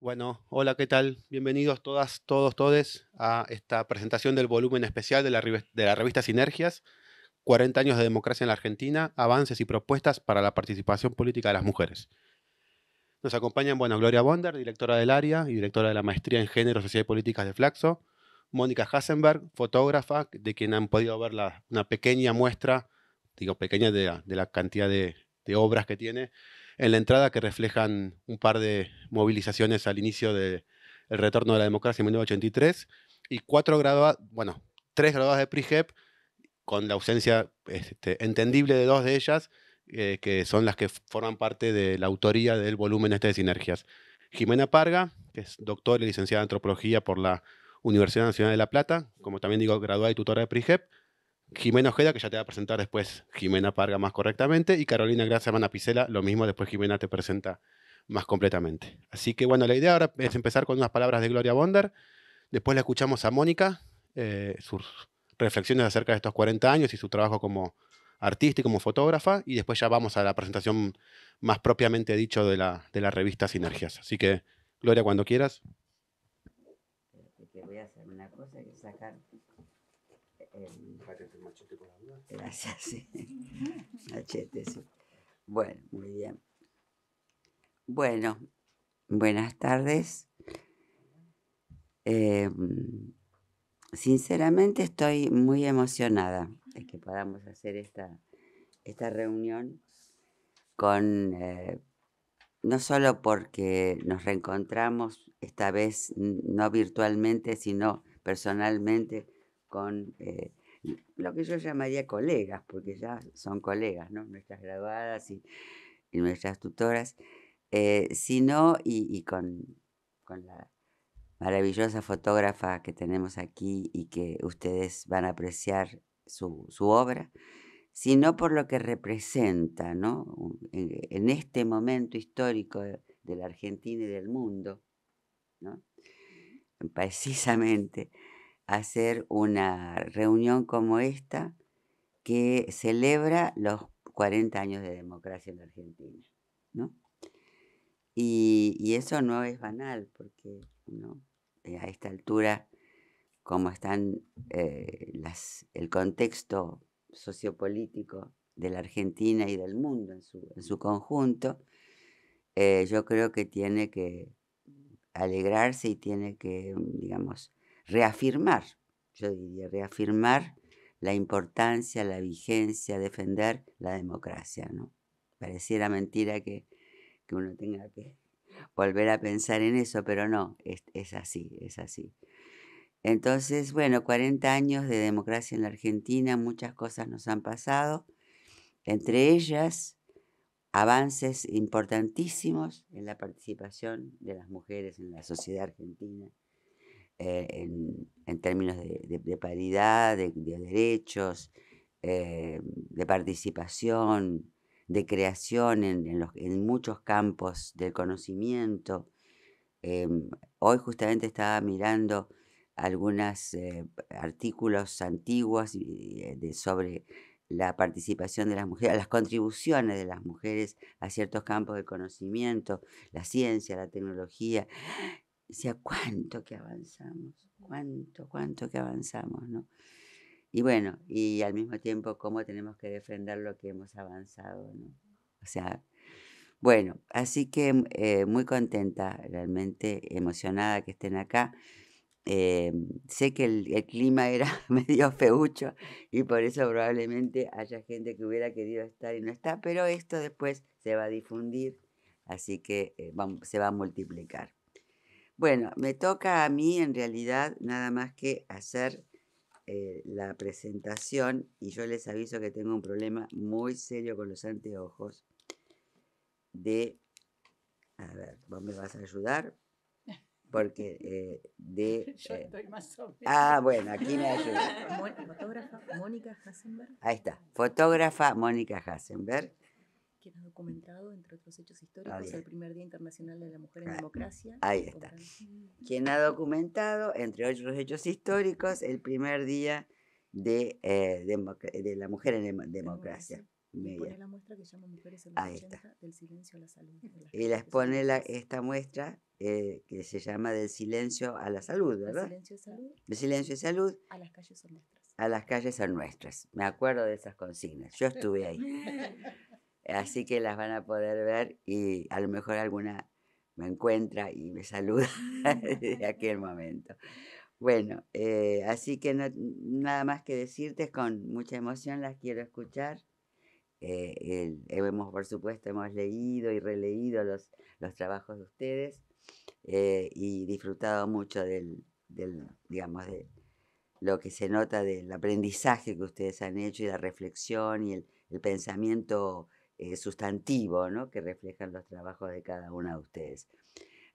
Bueno, hola, ¿qué tal? Bienvenidos todas, todos, todes a esta presentación del volumen especial de la revista Sinergias, 40 años de democracia en la Argentina, avances y propuestas para la participación política de las mujeres. Nos acompañan, bueno, Gloria Bonder, directora del área y directora de la maestría en Género, Sociedad y Políticas de Flaxo, Mónica Hasenberg, fotógrafa, de quien han podido ver una pequeña muestra, digo pequeña de la cantidad de obras que tiene, en la entrada que reflejan un par de movilizaciones al inicio del retorno de la democracia en 1983, y tres graduadas de PRIGEP, con la ausencia entendible de dos de ellas, que son las que forman parte de la autoría del volumen este de Sinergias. Jimena Parga, que es doctora y licenciada en antropología por la Universidad Nacional de La Plata, como también digo, graduada y tutora de PRIGEP. Jimena Ojeda, que ya te va a presentar después Jimena Parga más correctamente, y Carolina Gracia Manapicela, lo mismo, después Jimena te presenta más completamente. Así que bueno, la idea ahora es empezar con unas palabras de Gloria Bonder, después la escuchamos a Mónica, sus reflexiones acerca de estos 40 años y su trabajo como artista y como fotógrafa, y después ya vamos a la presentación más propiamente dicho de la revista Sinergias. Así que, Gloria, cuando quieras. Que voy a hacer una cosa que sacar gracias, sí. Machete, sí. Bueno, muy bien. Bueno, buenas tardes. Sinceramente estoy muy emocionada de que podamos hacer esta reunión con, no solo porque nos reencontramos esta vez no virtualmente, sino personalmente con lo que yo llamaría colegas, porque ya son colegas, ¿no? Nuestras graduadas y nuestras tutoras, sino y con la maravillosa fotógrafa que tenemos aquí y que ustedes van a apreciar su obra, sino por lo que representa, ¿no? En este momento histórico de la Argentina y del mundo, ¿no? Precisamente hacer una reunión como esta que celebra los 40 años de democracia en la Argentina, ¿no? Y eso no es banal, porque ¿no? A esta altura, como están el contexto sociopolítico de la Argentina y del mundo en su conjunto, yo creo que tiene que alegrarse y tiene que, digamos, reafirmar, yo diría, reafirmar la importancia, la vigencia, defender la democracia, ¿no? Pareciera mentira que uno tenga que volver a pensar en eso, pero no, es así, es así. Entonces, bueno, 40 años de democracia en la Argentina, muchas cosas nos han pasado, entre ellas avances importantísimos en la participación de las mujeres en la sociedad argentina, en términos de paridad, de derechos, de participación, de creación en muchos campos del conocimiento. Hoy justamente estaba mirando algunos artículos antiguos sobre la participación de las mujeres, las contribuciones de las mujeres a ciertos campos del conocimiento, la ciencia, la tecnología. Decía, cuánto que avanzamos, cuánto que avanzamos, ¿no? Y bueno, y al mismo tiempo, cómo tenemos que defender lo que hemos avanzado, ¿no? O sea, bueno, así que muy contenta, realmente emocionada que estén acá. Sé que el clima era medio feucho y por eso probablemente haya gente que hubiera querido estar y no está, pero esto después se va a difundir, así que se va a multiplicar. Bueno, me toca a mí en realidad nada más que hacer la presentación y yo les aviso que tengo un problema muy serio con los anteojos a ver, vos me vas a ayudar porque Yo estoy más o menos. bueno, aquí me ayuda. Fotógrafa Mónica Hasenberg. Ahí está, fotógrafa Mónica Hasenberg. Quien ha documentado, entre otros hechos históricos, el primer Día Internacional de la Mujer en Democracia. Ahí está. Quien ha documentado, entre otros hechos históricos, el primer Día de la Mujer en Democracia. Y pone la muestra que se llama Mujeres en los 80, del silencio a la salud. Y les pone esta muestra que se llama Del silencio a la salud, ¿verdad? Del silencio y salud. Del silencio y salud. A las calles son nuestras. A las calles son nuestras. Me acuerdo de esas consignas. Yo estuve ahí. Así que las van a poder ver y a lo mejor alguna me encuentra y me saluda desde aquel momento. Bueno, así que nada más que decirte, con mucha emoción las quiero escuchar. Por supuesto, hemos leído y releído los trabajos de ustedes y disfrutado mucho digamos, de lo que se nota del aprendizaje que ustedes han hecho y la reflexión y el pensamiento sustantivo, ¿no?, que reflejan los trabajos de cada una de ustedes.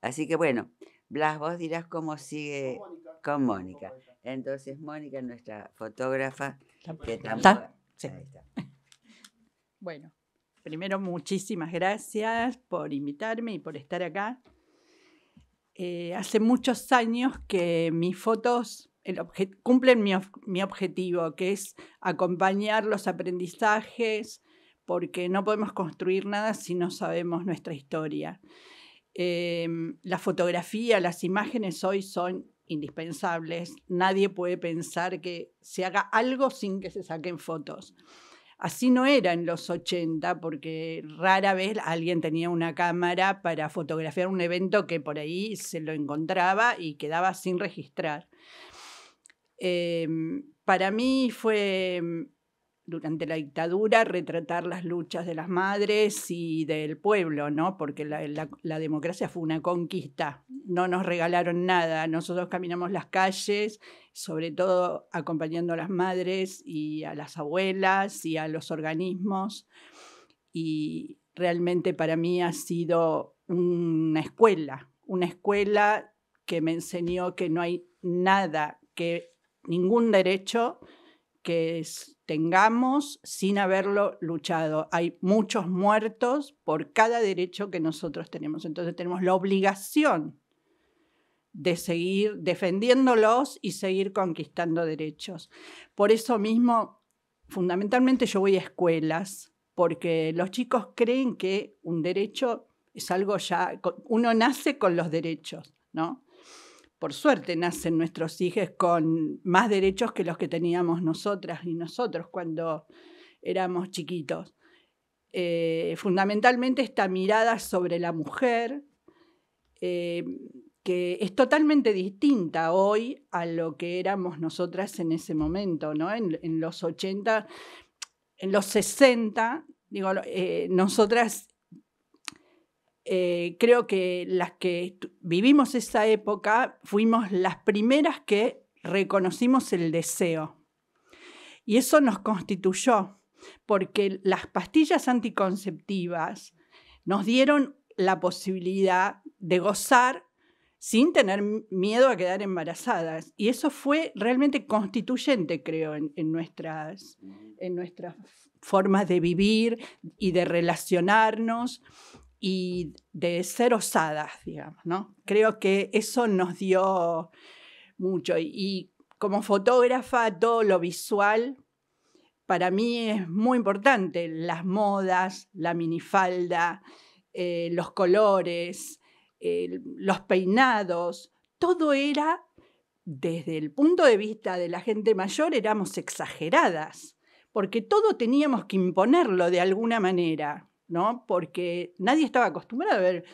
Así que bueno, Blas, vos dirás cómo sigue con Mónica. Entonces, Mónica, nuestra fotógrafa, que tampoco... Sí. Ahí está. Bueno, primero muchísimas gracias por invitarme y por estar acá. Hace muchos años que mis fotos cumplen mi objetivo, que es acompañar los aprendizajes, porque no podemos construir nada si no sabemos nuestra historia. La fotografía, las imágenes hoy son indispensables. Nadie puede pensar que se haga algo sin que se saquen fotos. Así no era en los 80, porque rara vez alguien tenía una cámara para fotografiar un evento que por ahí se lo encontraba y quedaba sin registrar. Para mí fue, durante la dictadura, retratar las luchas de las madres y del pueblo, ¿no? Porque la democracia fue una conquista. No nos regalaron nada. Nosotros caminamos las calles, sobre todo acompañando a las madres y a las abuelas y a los organismos. Y realmente para mí ha sido una escuela que me enseñó que no hay nada, ningún derecho que tengamos sin haberlo luchado. Hay muchos muertos por cada derecho que nosotros tenemos. Entonces tenemos la obligación de seguir defendiéndolos y seguir conquistando derechos. Por eso mismo, fundamentalmente yo voy a escuelas, porque los chicos creen que un derecho es algo ya... Uno nace con los derechos, ¿no? Por suerte nacen nuestros hijos con más derechos que los que teníamos nosotras y nosotros cuando éramos chiquitos. Fundamentalmente esta mirada sobre la mujer, que es totalmente distinta hoy a lo que éramos nosotras en ese momento, ¿no? En los 80, en los 60, nosotras... creo que las que vivimos esa época fuimos las primeras que reconocimos el deseo. Y eso nos constituyó, porque las pastillas anticonceptivas nos dieron la posibilidad de gozar sin tener miedo a quedar embarazadas. Y eso fue realmente constituyente, creo, en nuestras formas de vivir y de relacionarnos y de ser osadas, digamos, ¿no? Creo que eso nos dio mucho. Y como fotógrafa, todo lo visual para mí es muy importante. Las modas, la minifalda, los colores, los peinados, todo era, desde el punto de vista de la gente mayor, éramos exageradas, porque todo teníamos que imponerlo de alguna manera, ¿no? Porque nadie estaba acostumbrado a ver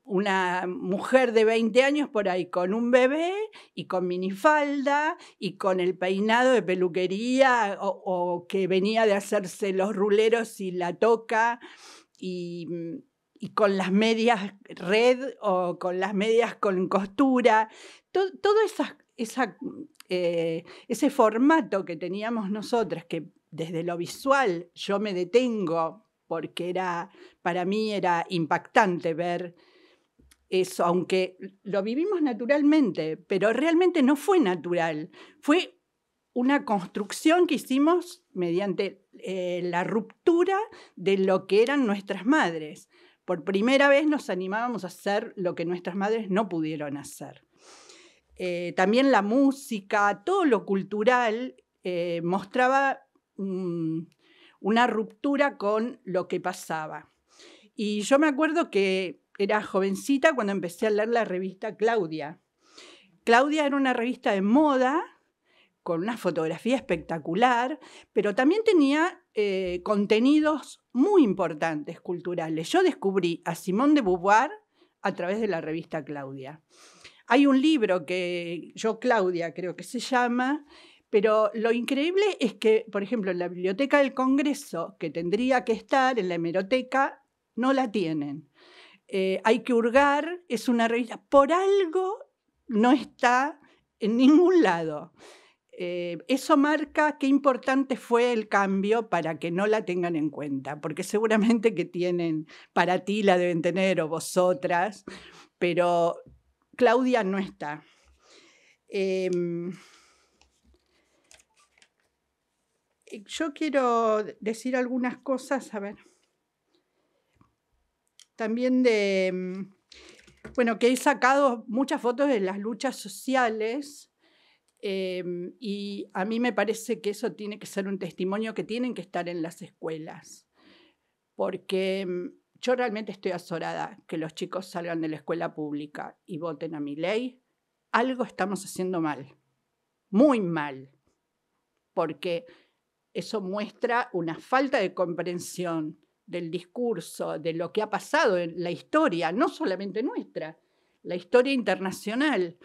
una mujer de 20 años por ahí con un bebé y con minifalda y con el peinado de peluquería o que venía de hacerse los ruleros y la toca y con las medias red o con las medias con costura. Todo ese formato que teníamos nosotras, que desde lo visual yo me detengo porque para mí era impactante ver eso, aunque lo vivimos naturalmente, pero realmente no fue natural. Fue una construcción que hicimos mediante la ruptura de lo que eran nuestras madres. Por primera vez nos animábamos a hacer lo que nuestras madres no pudieron hacer. También la música, todo lo cultural mostraba una ruptura con lo que pasaba. Y yo me acuerdo que era jovencita cuando empecé a leer la revista Claudia. Claudia era una revista de moda con una fotografía espectacular, pero también tenía contenidos muy importantes culturales. Yo descubrí a Simone de Beauvoir a través de la revista Claudia. Hay un libro que Yo, Claudia, creo que se llama, pero lo increíble es que, por ejemplo, en la Biblioteca del Congreso, que tendría que estar en la hemeroteca, no la tienen. Hay que hurgar, es una revista, por algo no está en ningún lado. Eso marca qué importante fue el cambio para que no la tengan en cuenta, porque seguramente que tienen, para ti la deben tener o vosotras, pero Claudia no está. Yo quiero decir algunas cosas, a ver, también bueno, que he sacado muchas fotos de las luchas sociales y a mí me parece que eso tiene que ser un testimonio que tienen que estar en las escuelas, porque yo realmente estoy azorada que los chicos salgan de la escuela pública y voten a Milei. Algo estamos haciendo mal, muy mal, porque eso muestra una falta de comprensión del discurso, de lo que ha pasado en la historia, no solamente nuestra, la historia internacional.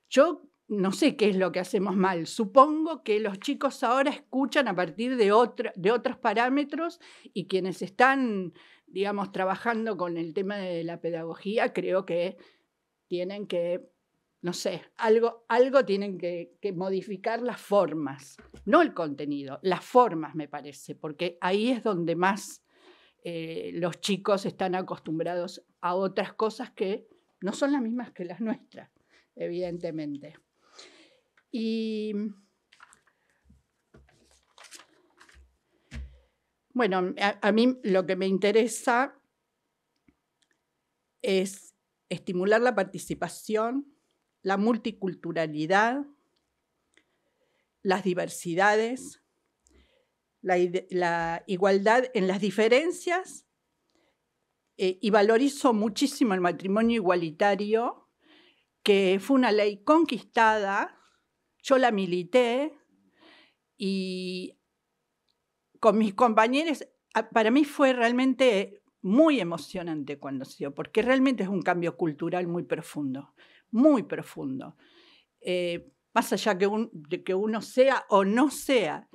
Yo no sé qué es lo que hacemos mal. Supongo que los chicos ahora escuchan a partir de otros parámetros y quienes están, digamos, trabajando con el tema de la pedagogía, creo que tienen que, no sé, algo tienen que modificar las formas, no el contenido, las formas me parece, porque ahí es donde más los chicos están acostumbrados a otras cosas que no son las mismas que las nuestras, evidentemente. Y bueno, a mí lo que me interesa es estimular la participación, la multiculturalidad, las diversidades, la igualdad en las diferencias y valorizo muchísimo el matrimonio igualitario, que fue una ley conquistada, yo la milité y con mis compañeros, para mí fue realmente muy emocionante cuando se dio, porque realmente es un cambio cultural muy profundo, muy profundo. Más allá de que uno sea o no sea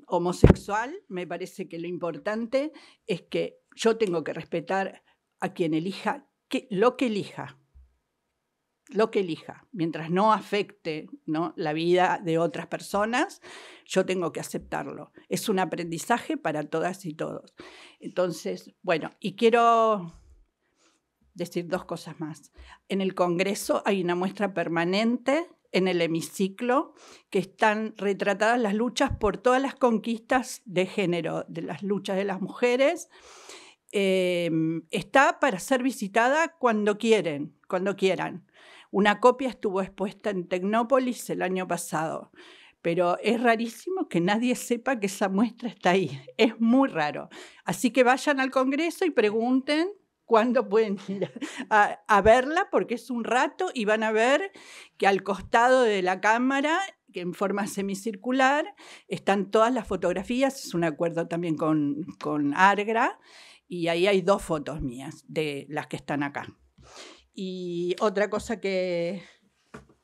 homosexual, me parece que lo importante es que yo tengo que respetar a quien elija lo que elija, mientras no afecte, ¿no?, la vida de otras personas, yo tengo que aceptarlo. Es un aprendizaje para todas y todos. Entonces, bueno, y quiero decir dos cosas más. En el Congreso hay una muestra permanente en el hemiciclo que están retratadas las luchas por todas las conquistas de género, de las luchas de las mujeres. Está para ser visitada cuando quieran. Una copia estuvo expuesta en Tecnópolis el año pasado, pero es rarísimo que nadie sepa que esa muestra está ahí. Es muy raro. Así que vayan al Congreso y pregunten cuándo pueden ir a verla, porque es un rato y van a ver que al costado de la cámara, que en forma semicircular, están todas las fotografías. Es un acuerdo también con Argra, y ahí hay 2 fotos mías de las que están acá. Y otra cosa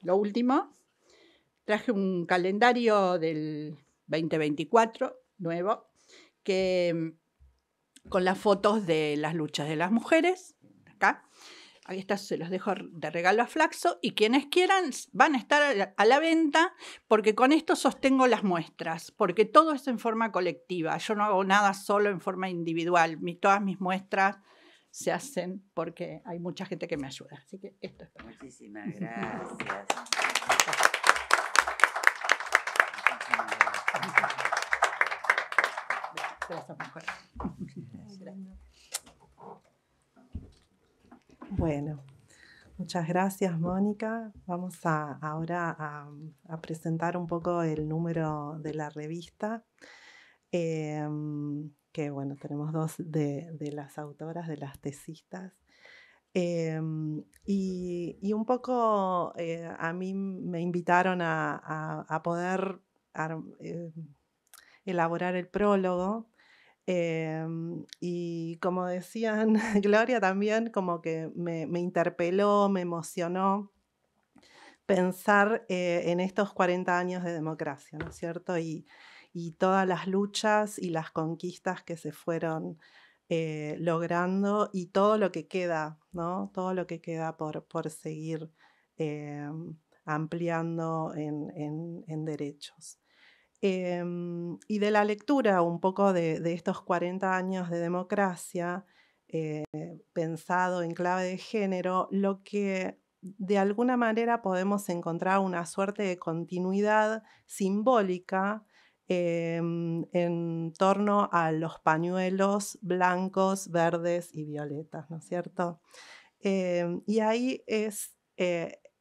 lo último, traje un calendario del 2024 nuevo, con las fotos de las luchas de las mujeres, acá. Ahí está, se los dejo de regalo a Flaxo, y quienes quieran van a estar a la venta, porque con esto sostengo las muestras, porque todo es en forma colectiva. Yo no hago nada solo en forma individual. Todas mis muestras se hacen porque hay mucha gente que me ayuda. Así que esto es para mí. Muchísimas gracias. Bueno, Muchas gracias, Mónica. Vamos ahora a presentar un poco el número de la revista, que bueno, tenemos dos de las autoras, de las tesistas. Y un poco a mí me invitaron a poder elaborar el prólogo. Y como decían, Gloria también como que me interpeló, me emocionó pensar en estos 40 años de democracia, ¿no es cierto? Y todas las luchas y las conquistas que se fueron logrando y todo lo que queda, ¿no? Todo lo que queda por seguir ampliando en derechos. Y de la lectura un poco de estos 40 años de democracia, pensado en clave de género, lo que de alguna manera podemos encontrar una suerte de continuidad simbólica en torno a los pañuelos blancos, verdes y violetas, ¿no es cierto? Y ahí es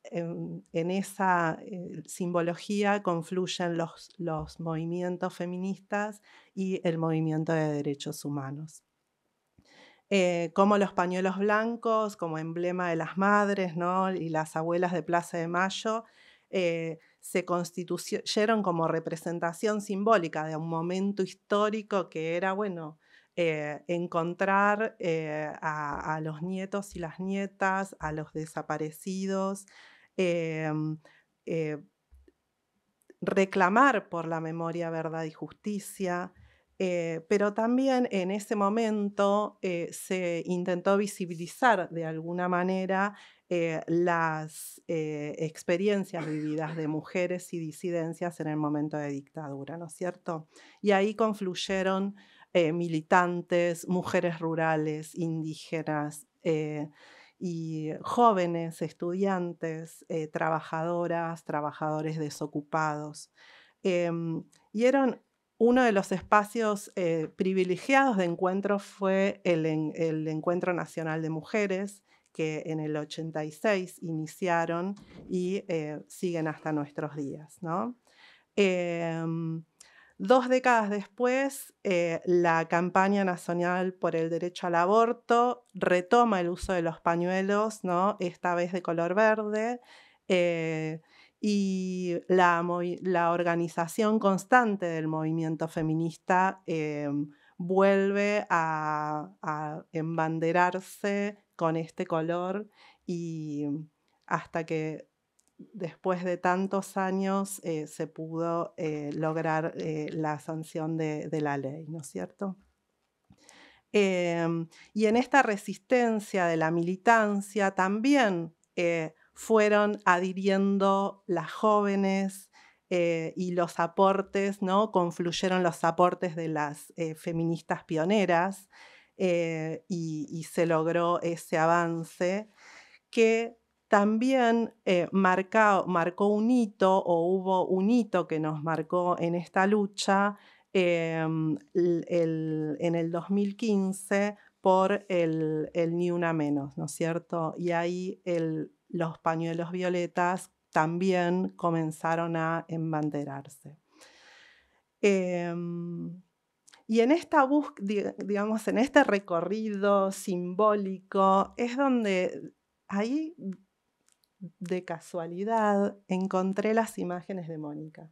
en esa simbología confluyen los movimientos feministas y el movimiento de derechos humanos. Como los pañuelos blancos, como emblema de las madres, ¿no? Y las abuelas de Plaza de Mayo, se constituyeron como representación simbólica de un momento histórico que era, bueno, encontrar a los nietos y las nietas, a los desaparecidos, em, eh, reclamar por la memoria, verdad y justicia, pero también en ese momento se intentó visibilizar de alguna manera las experiencias vividas de mujeres y disidencias en el momento de dictadura, ¿no es cierto? Y ahí confluyeron militantes, mujeres rurales, indígenas, y jóvenes, estudiantes, trabajadoras, trabajadores desocupados. Y eran uno de los espacios privilegiados de encuentro fue el Encuentro Nacional de Mujeres, que en el 86 iniciaron y siguen hasta nuestros días, ¿no? 2 décadas después, la campaña nacional por el derecho al aborto retoma el uso de los pañuelos, ¿no? Esta vez de color verde, y la organización constante del movimiento feminista vuelve a embanderarse con este color y hasta que después de tantos años se pudo lograr la sanción de la ley, ¿no es cierto? Y en esta resistencia de la militancia también fueron adhiriendo las jóvenes y los aportes, ¿no? Confluyeron los aportes de las feministas pioneras y se logró ese avance que también marcó un hito o hubo un hito que nos marcó en esta lucha en el 2015 por el Ni Una Menos, ¿no es cierto? Y ahí los pañuelos violetas también comenzaron a embanderarse. Y en esta búsqueda, digamos, en este recorrido simbólico, es donde ahí de casualidad encontré las imágenes de Mónica.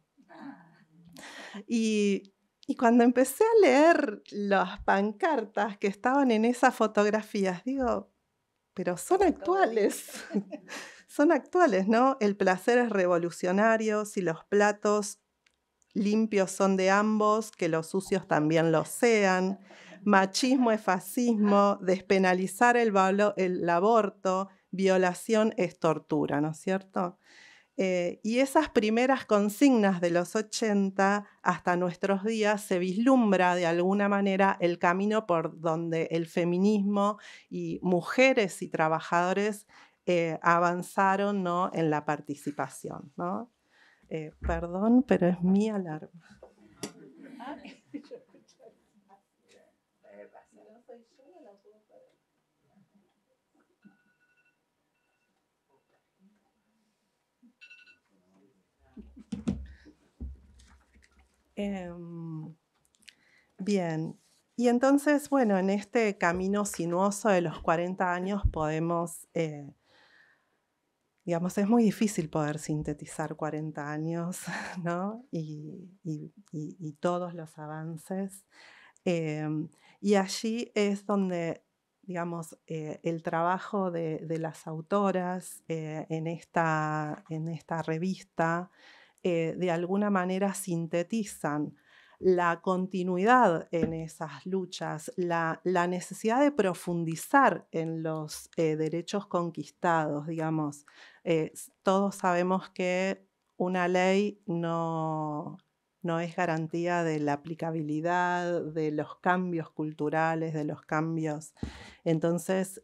Y cuando empecé a leer las pancartas que estaban en esas fotografías, digo, pero son actuales. Son actuales, ¿no? El placer es revolucionario, si los platos limpios son de ambos, que los sucios también lo sean. Machismo es fascismo, despenalizar el aborto, violación es tortura, ¿no es cierto? Y esas primeras consignas de los 80 hasta nuestros días se vislumbra de alguna manera el camino por donde el feminismo y mujeres y trabajadores avanzaron, ¿no? En la participación, ¿no? Perdón, pero es mi alarma. Bien, y entonces, bueno, en este camino sinuoso de los 40 años podemos, digamos, es muy difícil poder sintetizar 40 años, ¿no? Y todos los avances. Y allí es donde, digamos, el trabajo de las autoras en esta revista de alguna manera sintetizan la continuidad en esas luchas, la necesidad de profundizar en los derechos conquistados, digamos. Todos sabemos que una ley no es garantía de la aplicabilidad, de los cambios culturales, de los cambios. Entonces,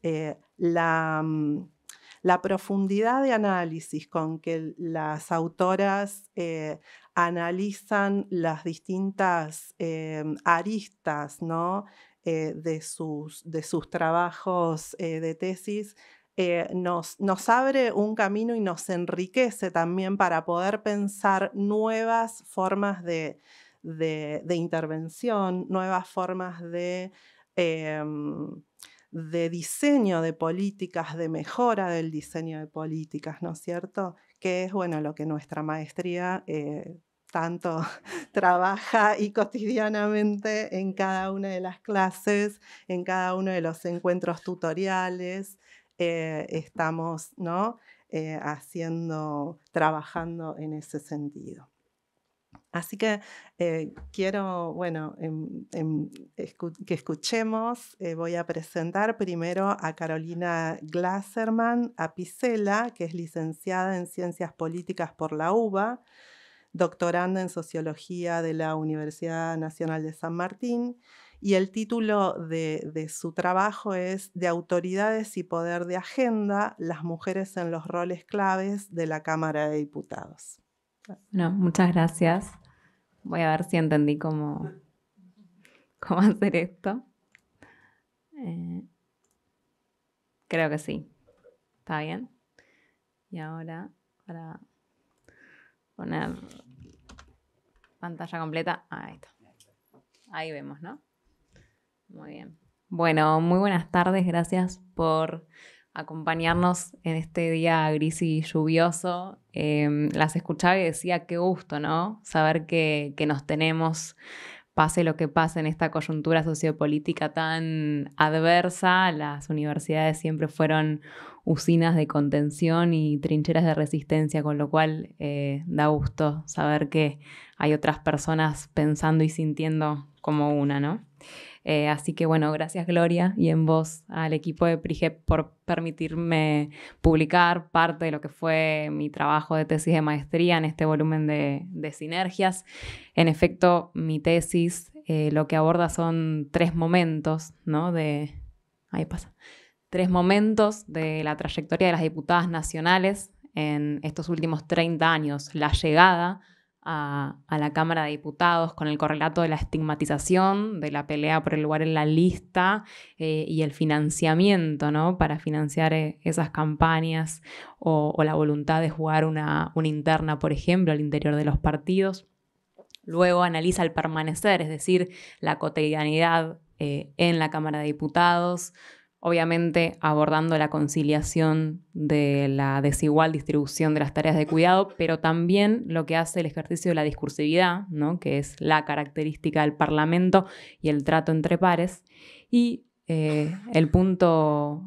la profundidad de análisis con que las autoras analizan las distintas aristas, ¿no? De sus trabajos de tesis, nos abre un camino y nos enriquece también para poder pensar nuevas formas de intervención, nuevas formas de diseño de políticas, de mejora del diseño de políticas, ¿no es cierto? Que es, bueno, lo que nuestra maestría tanto trabaja y cotidianamente en cada una de las clases, en cada uno de los encuentros tutoriales, estamos, ¿no? Trabajando en ese sentido. Así que quiero, bueno, que escuchemos, voy a presentar primero a Carolina Glasserman Apicella, que es licenciada en Ciencias Políticas por la UBA, doctoranda en Sociología de la Universidad Nacional de San Martín, y el título de su trabajo es De autoridades y poder de agenda, las mujeres en los roles claves de la Cámara de Diputados. Bueno, muchas gracias. Voy a ver si entendí cómo hacer esto. Creo que sí. ¿Está bien? Y ahora, para poner pantalla completa. Ahí está. Ahí vemos, ¿no? Muy bien. Bueno, muy buenas tardes. Gracias por acompañarnos en este día gris y lluvioso. Las escuchaba y decía qué gusto, ¿no? Saber que nos tenemos, pase lo que pase en esta coyuntura sociopolítica tan adversa. Las universidades siempre fueron usinas de contención y trincheras de resistencia, con lo cual da gusto saber que hay otras personas pensando y sintiendo como una, ¿no? Así que bueno, gracias Gloria y en voz al equipo de PRIGEP por permitirme publicar parte de lo que fue mi trabajo de tesis de maestría en este volumen de sinergias. En efecto, mi tesis lo que aborda son 3 momentos, ¿no? Tres momentos de la trayectoria de las diputadas nacionales en estos últimos 30 años. La llegada a la Cámara de Diputados con el correlato de la estigmatización, de la pelea por el lugar en la lista y el financiamiento, ¿no? Para financiar esas campañas o la voluntad de jugar una interna, por ejemplo, al interior de los partidos. Luego analiza el permanecer, es decir, la cotidianidad en la Cámara de Diputados, obviamente abordando la conciliación de la desigual distribución de las tareas de cuidado, pero también lo que hace el ejercicio de la discursividad, ¿no? Que es la característica del Parlamento y el trato entre pares. Y el punto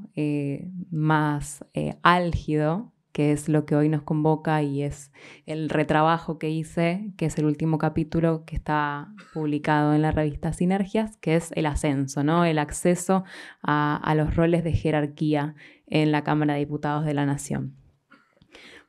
más álgido, que es lo que hoy nos convoca y es el retrabajo que hice, que es el último capítulo que está publicado en la revista Sinergias, que es el ascenso, ¿no? El acceso a los roles de jerarquía en la Cámara de Diputados de la Nación.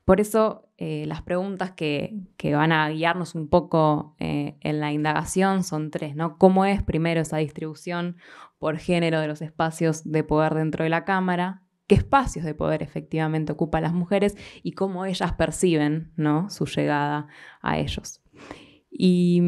Por eso las preguntas que van a guiarnos un poco en la indagación son 3, ¿no? ¿Cómo es primero esa distribución por género de los espacios de poder dentro de la Cámara? ¿Qué espacios de poder efectivamente ocupan las mujeres y cómo ellas perciben, ¿no? Su llegada a ellos? Y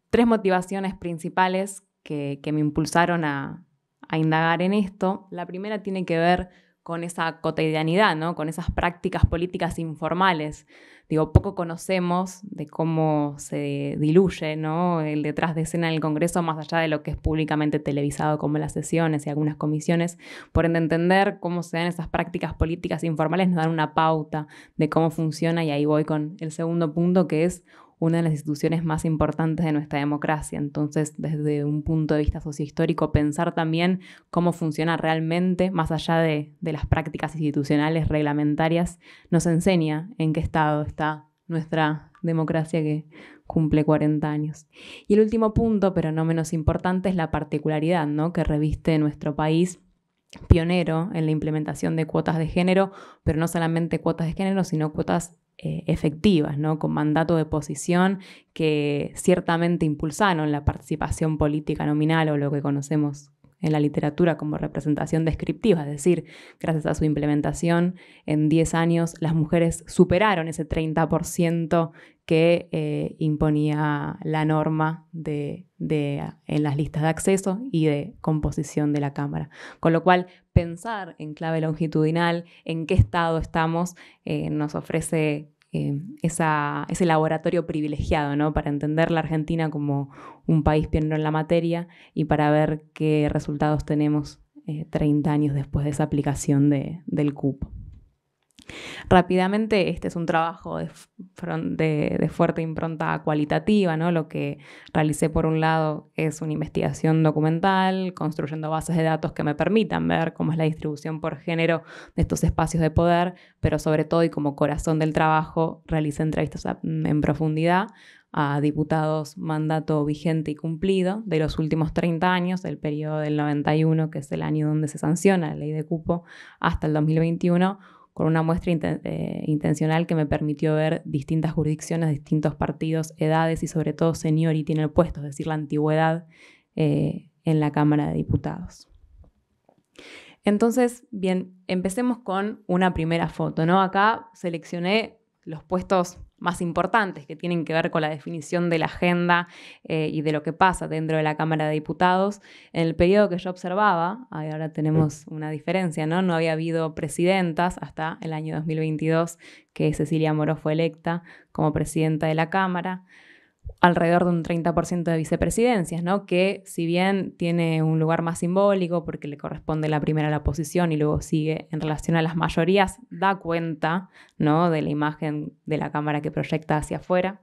3 motivaciones principales que me impulsaron a indagar en esto. La primera tiene que ver con esa cotidianidad, ¿no? Con esas prácticas políticas informales Digo, poco conocemos de cómo se diluye, ¿no?, el detrás de escena en el Congreso, más allá de lo que es públicamente televisado, como las sesiones y algunas comisiones. Por ende, entender cómo se dan esas prácticas políticas informales nos dan una pauta de cómo funciona, y ahí voy con el segundo punto, que es una de las instituciones más importantes de nuestra democracia. Entonces, desde un punto de vista sociohistórico, pensar también cómo funciona realmente, más allá de las prácticas institucionales reglamentarias, nos enseña en qué estado está nuestra democracia, que cumple 40 años. Y el último punto, pero no menos importante, es la particularidad, ¿no?, que reviste nuestro país, pionero en la implementación de cuotas de género, pero no solamente cuotas de género, sino cuotas efectivas, ¿no?, con mandato de posición, que ciertamente impulsaron la participación política nominal, o lo que conocemos en la literatura como representación descriptiva. Es decir, gracias a su implementación, en 10 años las mujeres superaron ese 30% que imponía la norma en las listas de acceso y de composición de la Cámara. Con lo cual, pensar en clave longitudinal en qué estado estamos nos ofrece ese laboratorio privilegiado, ¿no?, para entender la Argentina como un país pionero en la materia y para ver qué resultados tenemos 30 años después de esa aplicación del cupo. Rápidamente, este es un trabajo de fuerte impronta cualitativa, ¿no? Lo que realicé, por un lado, es una investigación documental, construyendo bases de datos que me permitan ver cómo es la distribución por género de estos espacios de poder, pero sobre todo, y como corazón del trabajo, realicé entrevistas en profundidad a diputados mandato vigente y cumplido de los últimos 30 años, del periodo del 91, que es el año donde se sanciona la ley de cupo, hasta el 2021, con una muestra intencional que me permitió ver distintas jurisdicciones, distintos partidos, edades y sobre todo seniority en el puesto, es decir, la antigüedad en la Cámara de Diputados. Entonces, bien, empecemos con una primera foto, ¿no? Acá seleccioné los puestos más importantes que tienen que ver con la definición de la agenda y de lo que pasa dentro de la Cámara de Diputados. En el periodo que yo observaba, ahora tenemos una diferencia, ¿no? No había habido presidentas hasta el año 2022, que Cecilia Moró fue electa como presidenta de la Cámara. Alrededor de un 30% de vicepresidencias, ¿no?, que si bien tiene un lugar más simbólico porque le corresponde la primera a la oposición y luego sigue en relación a las mayorías, da cuenta, ¿no?, de la imagen de la Cámara que proyecta hacia afuera.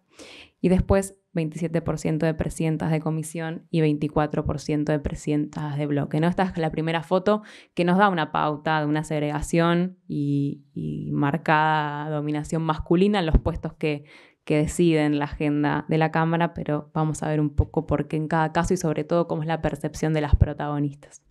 Y después 27% de presidentas de comisión y 24% de presidentas de bloque, ¿no? Esta es la primera foto que nos da una pauta de una segregación y marcada dominación masculina en los puestos que deciden la agenda de la Cámara, pero vamos a ver un poco por qué en cada caso y sobre todo cómo es la percepción de las protagonistas.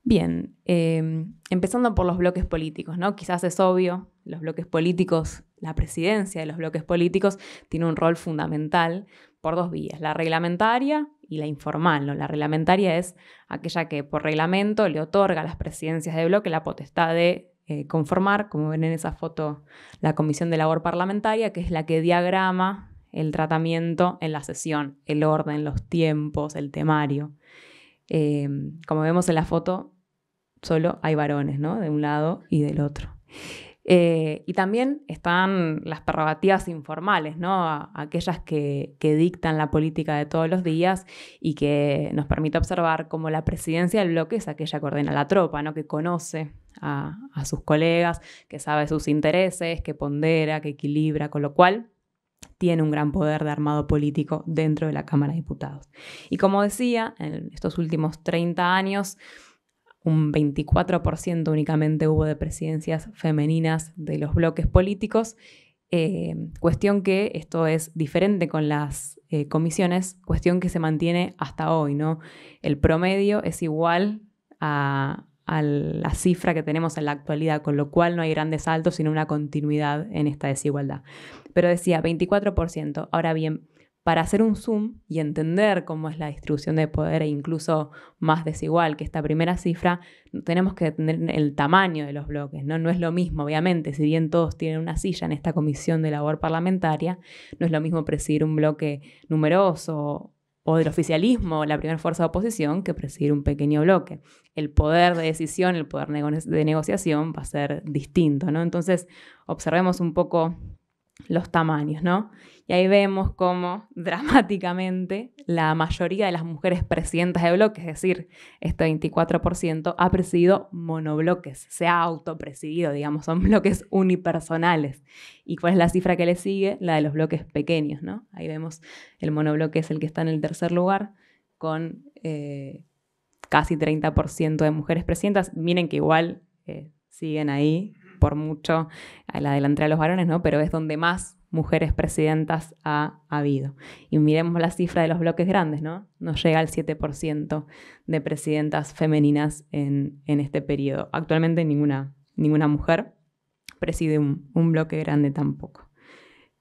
Bien, empezando por los bloques políticos, ¿no? Quizás es obvio, los bloques políticos, la presidencia de los bloques políticos tiene un rol fundamental por dos vías, la reglamentaria y la informal, ¿no? La reglamentaria es aquella que por reglamento le otorga a las presidencias de bloque la potestad de conformar, como ven en esa foto, la Comisión de Labor Parlamentaria, que es la que diagrama el tratamiento en la sesión, el orden, los tiempos, el temario. Como vemos en la foto, solo hay varones, ¿no?, de un lado y del otro. Y también están las prerrogativas informales, ¿no?, aquellas que dictan la política de todos los días y que nos permite observar cómo la presidencia del bloque es aquella que ordena la tropa, ¿no?, que conoce a sus colegas, que sabe sus intereses, que pondera, que equilibra, con lo cual tiene un gran poder de armado político dentro de la Cámara de Diputados. Y como decía, en estos últimos 30 años, un 24% únicamente hubo de presidencias femeninas de los bloques políticos, cuestión que esto es diferente con las comisiones, cuestión que se mantiene hasta hoy, ¿no? El promedio es igual a la cifra que tenemos en la actualidad, con lo cual no hay grandes saltos, sino una continuidad en esta desigualdad. Pero decía 24%. Ahora bien, para hacer un zoom y entender cómo es la distribución de poder e incluso más desigual que esta primera cifra, tenemos que tener el tamaño de los bloques, ¿no? No es lo mismo, obviamente, si bien todos tienen una silla en esta Comisión de Labor Parlamentaria, no es lo mismo presidir un bloque numeroso o del oficialismo, la primera fuerza de oposición, que presidir un pequeño bloque. El poder de decisión, el poder de negociación va a ser distinto, ¿no? Entonces, observemos un poco los tamaños, ¿no? Y ahí vemos cómo dramáticamente la mayoría de las mujeres presidentas de bloques, es decir, este 24%, ha presidido monobloques, se ha autopresidido, digamos, son bloques unipersonales. ¿Y cuál es la cifra que le sigue? La de los bloques pequeños, ¿no? Ahí vemos el monobloque es el que está en el tercer lugar, con casi 30% de mujeres presidentas. Miren que igual siguen ahí por mucho a la delantera de los varones, ¿no? Pero es donde más mujeres presidentas ha habido. Y miremos la cifra de los bloques grandes, ¿no? Nos llega al 7% de presidentas femeninas en este periodo. Actualmente ninguna mujer preside un bloque grande tampoco.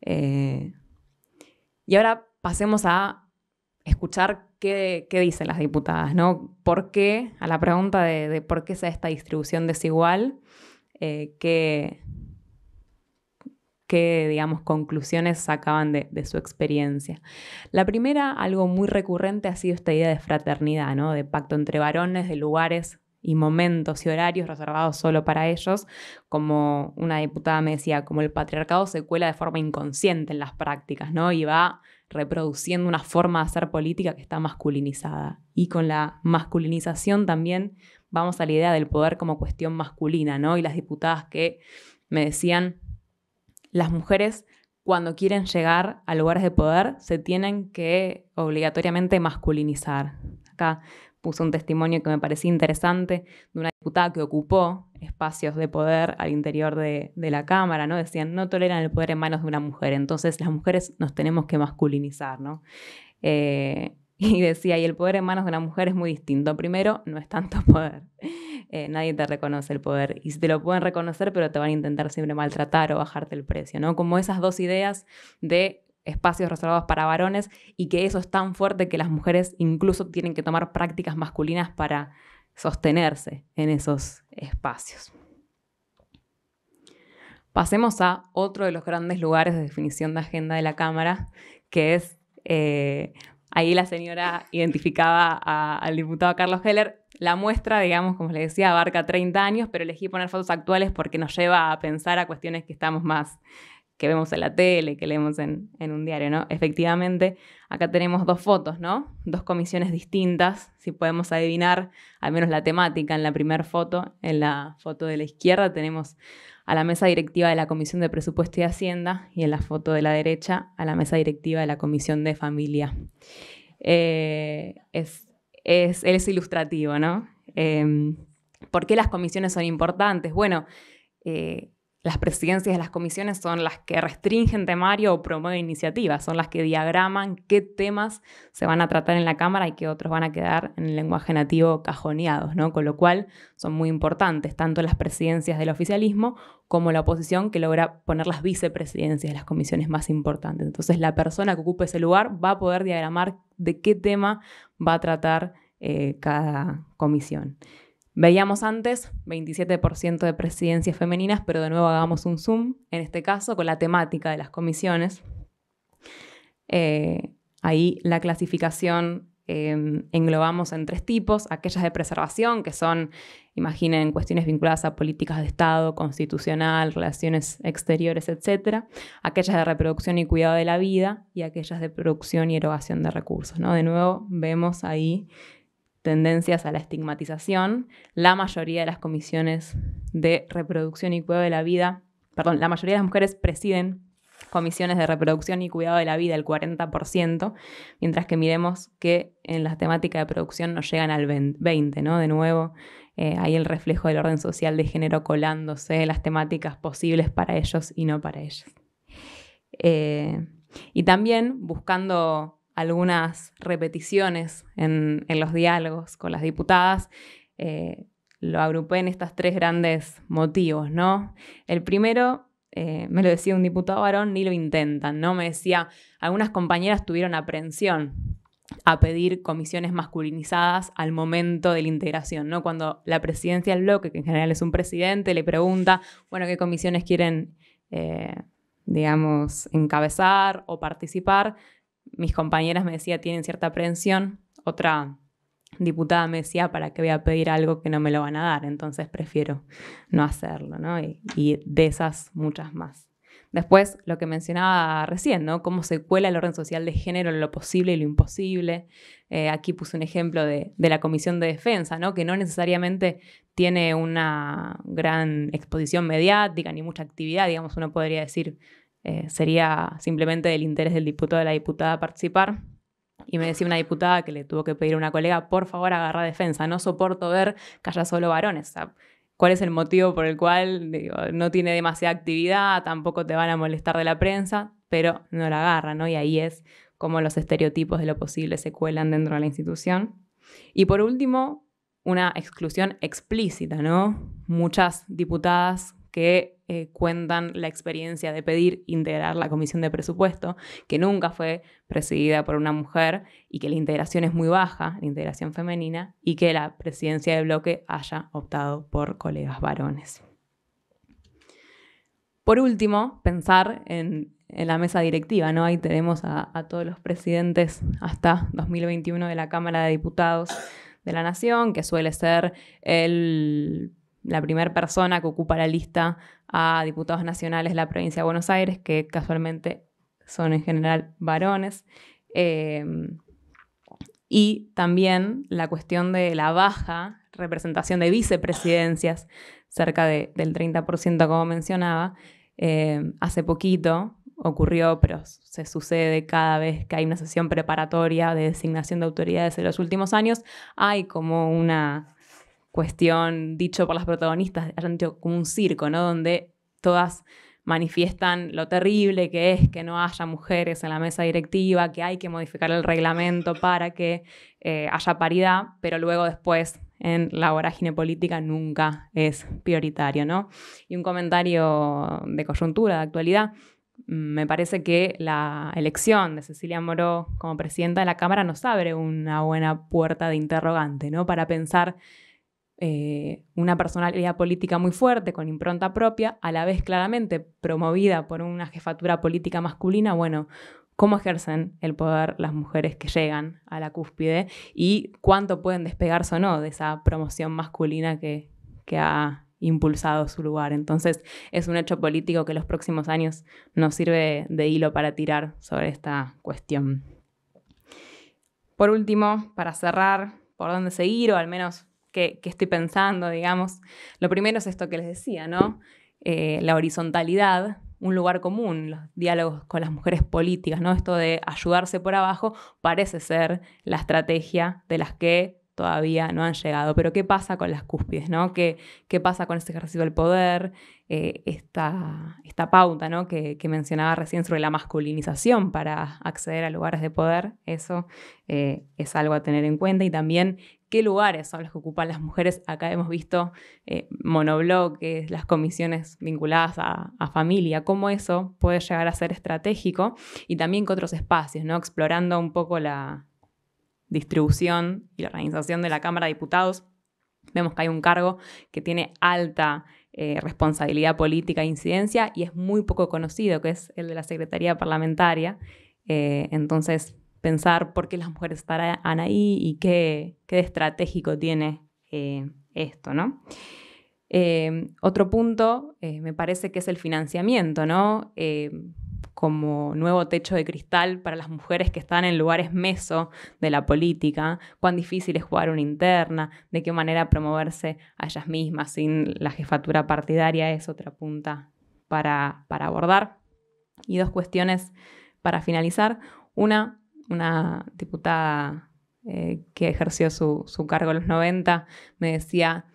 Y ahora pasemos a escuchar qué dicen las diputadas, ¿no? ¿Por qué? A la pregunta de por qué se da esta distribución desigual, qué, digamos, conclusiones sacaban de su experiencia. La primera, algo muy recurrente, ha sido esta idea de fraternidad, ¿no? De pacto entre varones, de lugares y momentos y horarios reservados solo para ellos. Como una diputada me decía, como el patriarcado se cuela de forma inconsciente en las prácticas, ¿no? Y va reproduciendo una forma de hacer política que está masculinizada. Y con la masculinización también vamos a la idea del poder como cuestión masculina, ¿no? Y las diputadas que me decían, las mujeres cuando quieren llegar a lugares de poder se tienen que obligatoriamente masculinizar. Acá puse un testimonio que me parecía interesante de una diputada que ocupó espacios de poder al interior de la Cámara, ¿no? Decían, no toleran el poder en manos de una mujer, entonces las mujeres nos tenemos que masculinizar, ¿no? Y decía, y el poder en manos de una mujer es muy distinto. Primero, no es tanto poder. Nadie te reconoce el poder. Y si te lo pueden reconocer, pero te van a intentar siempre maltratar o bajarte el precio, ¿no? Como esas dos ideas de espacios reservados para varones y que eso es tan fuerte que las mujeres incluso tienen que tomar prácticas masculinas para sostenerse en esos espacios. Pasemos a otro de los grandes lugares de definición de agenda de la Cámara, que es... ahí la señora identificaba al diputado Carlos Heller. La muestra, digamos, como les decía, abarca 30 años, pero elegí poner fotos actuales porque nos lleva a pensar a cuestiones que estamos más, que vemos en la tele, que leemos en un diario, ¿no? Efectivamente, acá tenemos dos fotos, ¿no? Dos comisiones distintas, si podemos adivinar al menos la temática en la primera foto. En la foto de la izquierda tenemos a la mesa directiva de la Comisión de Presupuesto y Hacienda y en la foto de la derecha a la mesa directiva de la Comisión de Familia. Es ilustrativo, ¿no? ¿Por qué las comisiones son importantes? Bueno, las presidencias de las comisiones son las que restringen temario o promueven iniciativas, son las que diagraman qué temas se van a tratar en la Cámara y qué otros van a quedar en el lenguaje nativo cajoneados, ¿no? Con lo cual son muy importantes tanto las presidencias del oficialismo como la oposición, que logra poner las vicepresidencias de las comisiones más importantes. Entonces la persona que ocupe ese lugar va a poder diagramar de qué tema va a tratar cada comisión. Veíamos antes 27% de presidencias femeninas, pero de nuevo hagamos un zoom, en este caso con la temática de las comisiones. Ahí la clasificación englobamos en 3 tipos: aquellas de preservación, que son, imaginen, cuestiones vinculadas a políticas de Estado, constitucional, relaciones exteriores, etc. Aquellas de reproducción y cuidado de la vida, y aquellas de producción y erogación de recursos, ¿no? De nuevo vemos ahí tendencias a la estigmatización. La mayoría de las comisiones de reproducción y cuidado de la vida, la mayoría de las mujeres presiden comisiones de reproducción y cuidado de la vida, el 40%, mientras que miremos que en la temática de producción nos llegan al 20%, ¿no? De nuevo, hay el reflejo del orden social de género colándose las temáticas posibles para ellos y no para ellas. Y también buscando algunas repeticiones en los diálogos con las diputadas, lo agrupé en estos 3 grandes motivos, ¿no? El primero, me lo decía un diputado varón, ni lo intentan, ¿no? Me decía, algunas compañeras tuvieron aprensión a pedir comisiones masculinizadas al momento de la integración, ¿no? Cuando la presidencia del bloque, que en general es un presidente, le pregunta, bueno, ¿qué comisiones quieren, digamos, encabezar o participar? mis compañeras me decían tienen cierta aprehensión, otra diputada me decía para qué voy a pedir algo que no me lo van a dar, entonces prefiero no hacerlo, ¿no? Y de esas muchas más. Después, lo que mencionaba recién, ¿no? Cómo se cuela el orden social de género en lo posible y lo imposible. Aquí puse un ejemplo de la Comisión de Defensa, ¿no? Que no necesariamente tiene una gran exposición mediática ni mucha actividad, digamos, uno podría decir, sería simplemente del interés del diputado o de la diputada participar. Y me decía una diputada que le tuvo que pedir a una colega, por favor, agarra defensa, no soporto ver que haya solo varones. O sea, ¿cuál es el motivo por el cual no tiene demasiada actividad, tampoco te van a molestar de la prensa, pero no la agarra, ¿no? Y ahí es como los estereotipos de lo posible se cuelan dentro de la institución. Y por último, una exclusión explícita, ¿no? Muchas diputadas que cuentan la experiencia de pedir integrar la comisión de presupuesto, que nunca fue presidida por una mujer y que la integración es muy baja, la integración femenina, y que la presidencia del bloque haya optado por colegas varones. Por último, pensar en la mesa directiva, ¿no? Ahí tenemos a todos los presidentes hasta 2021 de la Cámara de Diputados de la Nación, que suele ser la primera persona que ocupa la lista a diputados nacionales de la provincia de Buenos Aires, que casualmente son en general varones. Y también la cuestión de la baja representación de vicepresidencias, cerca del 30%, como mencionaba. Hace poquito ocurrió, pero se sucede cada vez que hay una sesión preparatoria de designación de autoridades en los últimos años, hay como una cuestión, dicho por las protagonistas, hayan dicho como un circo, ¿no? Donde todas manifiestan lo terrible que es que no haya mujeres en la mesa directiva, que hay que modificar el reglamento para que haya paridad, pero luego después en la vorágine política nunca es prioritario, ¿no? Y un comentario de coyuntura, de actualidad, me parece que la elección de Cecilia Moró como presidenta de la Cámara nos abre una buena puerta de interrogante, ¿no? Para pensar una personalidad política muy fuerte, con impronta propia, a la vez claramente promovida por una jefatura política masculina. Bueno, ¿cómo ejercen el poder las mujeres que llegan a la cúspide y cuánto pueden despegarse o no de esa promoción masculina que ha impulsado su lugar? Entonces es un hecho político que los próximos años nos sirve de hilo para tirar sobre esta cuestión. Por último, para cerrar, ¿por dónde seguir? O al menos ¿qué estoy pensando, digamos? Lo primero es esto que les decía, ¿no? La horizontalidad, un lugar común, los diálogos con las mujeres políticas, ¿no? Esto de ayudarse por abajo parece ser la estrategia de las que todavía no han llegado. Pero ¿qué pasa con las cúspides, ¿no? ¿Qué pasa con este ejercicio del poder? Esta pauta, ¿no? que mencionaba recién sobre la masculinización para acceder a lugares de poder, eso es algo a tener en cuenta. Y también qué lugares son los que ocupan las mujeres. Acá hemos visto monobloques, las comisiones vinculadas a familia, cómo eso puede llegar a ser estratégico, y también que otros espacios, ¿no? Explorando un poco la distribución y la organización de la Cámara de Diputados, vemos que hay un cargo que tiene alta responsabilidad política e incidencia y es muy poco conocido, que es el de la Secretaría Parlamentaria. Entonces, pensar por qué las mujeres estarán ahí y qué de estratégico tiene esto, ¿no? Otro punto me parece que es el financiamiento, ¿no? Como nuevo techo de cristal para las mujeres que están en lugares meso de la política, cuán difícil es jugar una interna, de qué manera promoverse a ellas mismas sin la jefatura partidaria, es otra punta para abordar. Y dos cuestiones para finalizar. Una diputada que ejerció su cargo en los 90 me decía: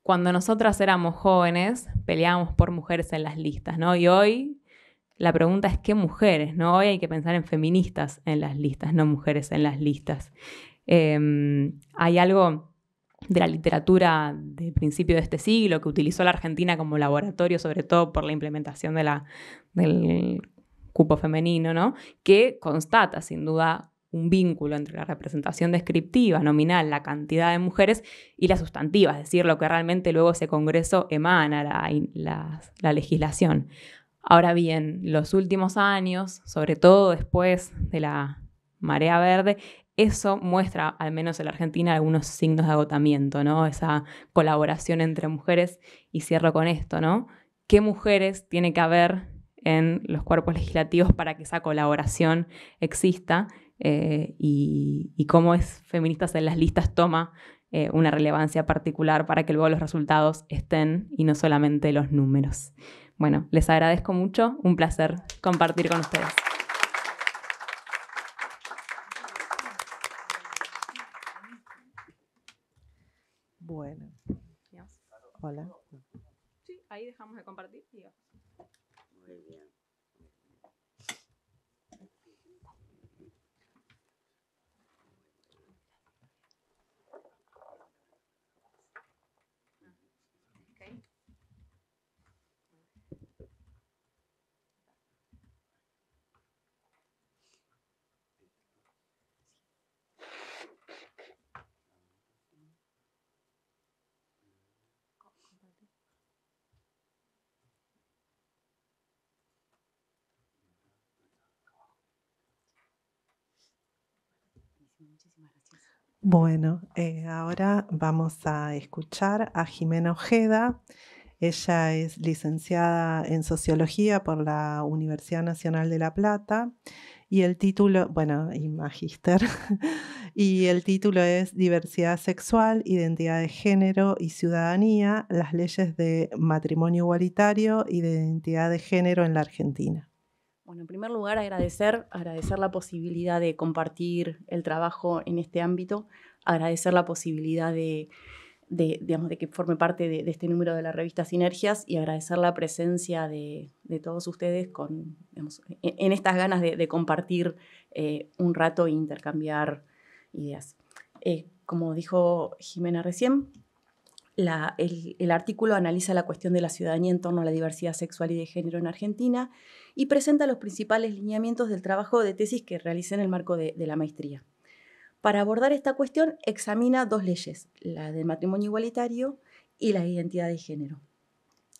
cuando nosotras éramos jóvenes peleábamos por mujeres en las listas, ¿no? Y hoy la pregunta es ¿qué mujeres? ¿No? Hoy hay que pensar en feministas en las listas, no mujeres en las listas. Hay algo de la literatura de principio de este siglo que utilizó la Argentina como laboratorio, sobre todo por la implementación del cupo femenino, ¿no? Que constata sin duda un vínculo entre la representación descriptiva, nominal, la cantidad de mujeres, y la sustantiva, es decir, lo que realmente luego ese congreso emana, la legislación. Ahora bien, los últimos años, sobre todo después de la marea verde, eso muestra, al menos en la Argentina, algunos signos de agotamiento, ¿no? Esa colaboración entre mujeres. Y cierro con esto, ¿no? ¿Qué mujeres tiene que haber en los cuerpos legislativos para que esa colaboración exista? Y cómo Feministas en las Listas toma una relevancia particular para que luego los resultados estén y no solamente los números. Bueno, les agradezco mucho, un placer compartir con ustedes. Bueno, hola. Sí, ahí dejamos de compartir. Muy bien. Muchísimas gracias. Bueno, ahora vamos a escuchar a Jimena Ojeda. Ella es licenciada en Sociología por la Universidad Nacional de La Plata y el título, y magíster, y el título es Diversidad Sexual, Identidad de Género y Ciudadanía, las leyes de matrimonio igualitario y de identidad de género en la Argentina. Bueno, en primer lugar, agradecer la posibilidad de compartir el trabajo en este ámbito, agradecer la posibilidad de que forme parte de este número de la revista Sinergias y agradecer la presencia de todos ustedes en estas ganas de compartir un rato e intercambiar ideas. Como dijo Jimena recién, el artículo analiza la cuestión de la ciudadanía en torno a la diversidad sexual y de género en Argentina y presenta los principales lineamientos del trabajo de tesis que realicé en el marco de la maestría. Para abordar esta cuestión, examina dos leyes, la del matrimonio igualitario y la identidad de género.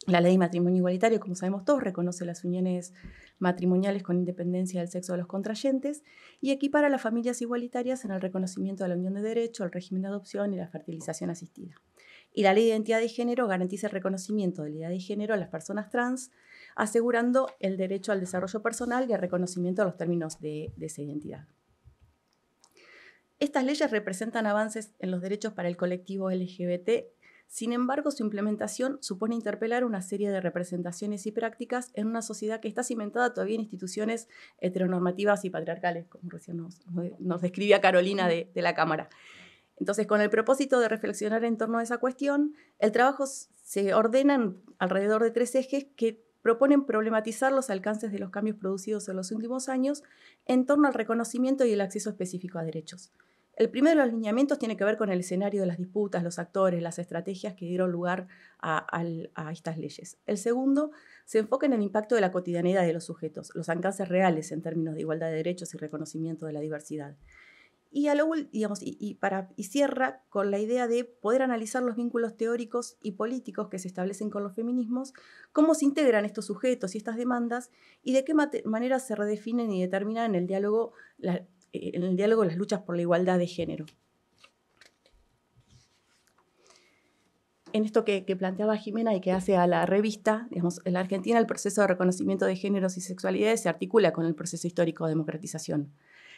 La ley de matrimonio igualitario, como sabemos todos, reconoce las uniones matrimoniales con independencia del sexo de los contrayentes y equipara a las familias igualitarias en el reconocimiento de la unión de derecho, el régimen de adopción y la fertilización asistida. Y la ley de identidad de género garantiza el reconocimiento de la identidad de género a las personas trans, asegurando el derecho al desarrollo personal y al reconocimiento de los términos de esa identidad. Estas leyes representan avances en los derechos para el colectivo LGBT, sin embargo, su implementación supone interpelar una serie de representaciones y prácticas en una sociedad que está cimentada todavía en instituciones heteronormativas y patriarcales, como recién nos describía Carolina de la Cámara. Entonces, con el propósito de reflexionar en torno a esa cuestión, el trabajo se ordena alrededor de 3 ejes que proponen problematizar los alcances de los cambios producidos en los últimos años en torno al reconocimiento y el acceso específico a derechos. El primero de los lineamientos tiene que ver con el escenario de las disputas, los actores, las estrategias que dieron lugar a estas leyes. El segundo se enfoca en el impacto de la cotidianidad de los sujetos, los alcances reales en términos de igualdad de derechos y reconocimiento de la diversidad. Y cierra con la idea de poder analizar los vínculos teóricos y políticos que se establecen con los feminismos, cómo se integran estos sujetos y estas demandas y de qué manera se redefinen y determinan en el diálogo las luchas por la igualdad de género. En esto que planteaba Jimena y que hace a la revista, en la Argentina el proceso de reconocimiento de géneros y sexualidades se articula con el proceso histórico de democratización,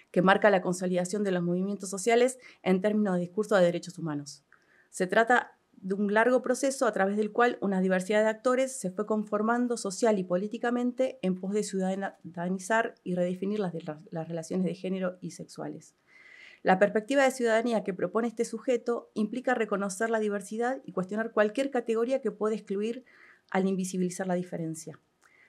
que marca la consolidación de los movimientos sociales en términos de discurso de derechos humanos. Se trata de un largo proceso a través del cual una diversidad de actores se fue conformando social y políticamente en pos de ciudadanizar y redefinir las relaciones de género y sexuales. La perspectiva de ciudadanía que propone este sujeto implica reconocer la diversidad y cuestionar cualquier categoría que pueda excluir al invisibilizar la diferencia.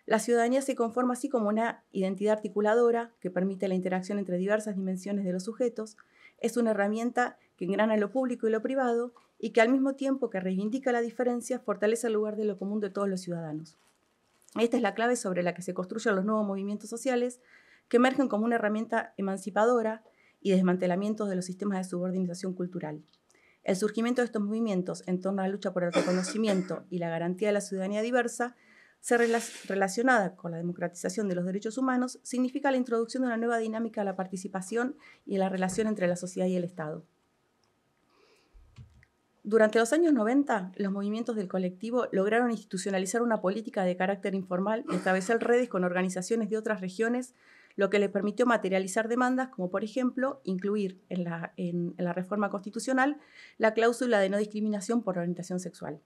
La ciudadanía se conforma así como una identidad articuladora que permite la interacción entre diversas dimensiones de los sujetos. Es una herramienta que engrana lo público y lo privado y que al mismo tiempo que reivindica la diferencia, fortalece el lugar de lo común de todos los ciudadanos. Esta es la clave sobre la que se construyen los nuevos movimientos sociales que emergen como una herramienta emancipadora y desmantelamiento de los sistemas de subordinación cultural. El surgimiento de estos movimientos en torno a la lucha por el reconocimiento y la garantía de la ciudadanía diversa Relacionada con la democratización de los derechos humanos, significa la introducción de una nueva dinámica a la participación y a la relación entre la sociedad y el Estado. Durante los años 90, los movimientos del colectivo lograron institucionalizar una política de carácter informal y establecer redes con organizaciones de otras regiones, lo que le permitió materializar demandas como, por ejemplo, incluir en la reforma constitucional la cláusula de no discriminación por orientación sexual.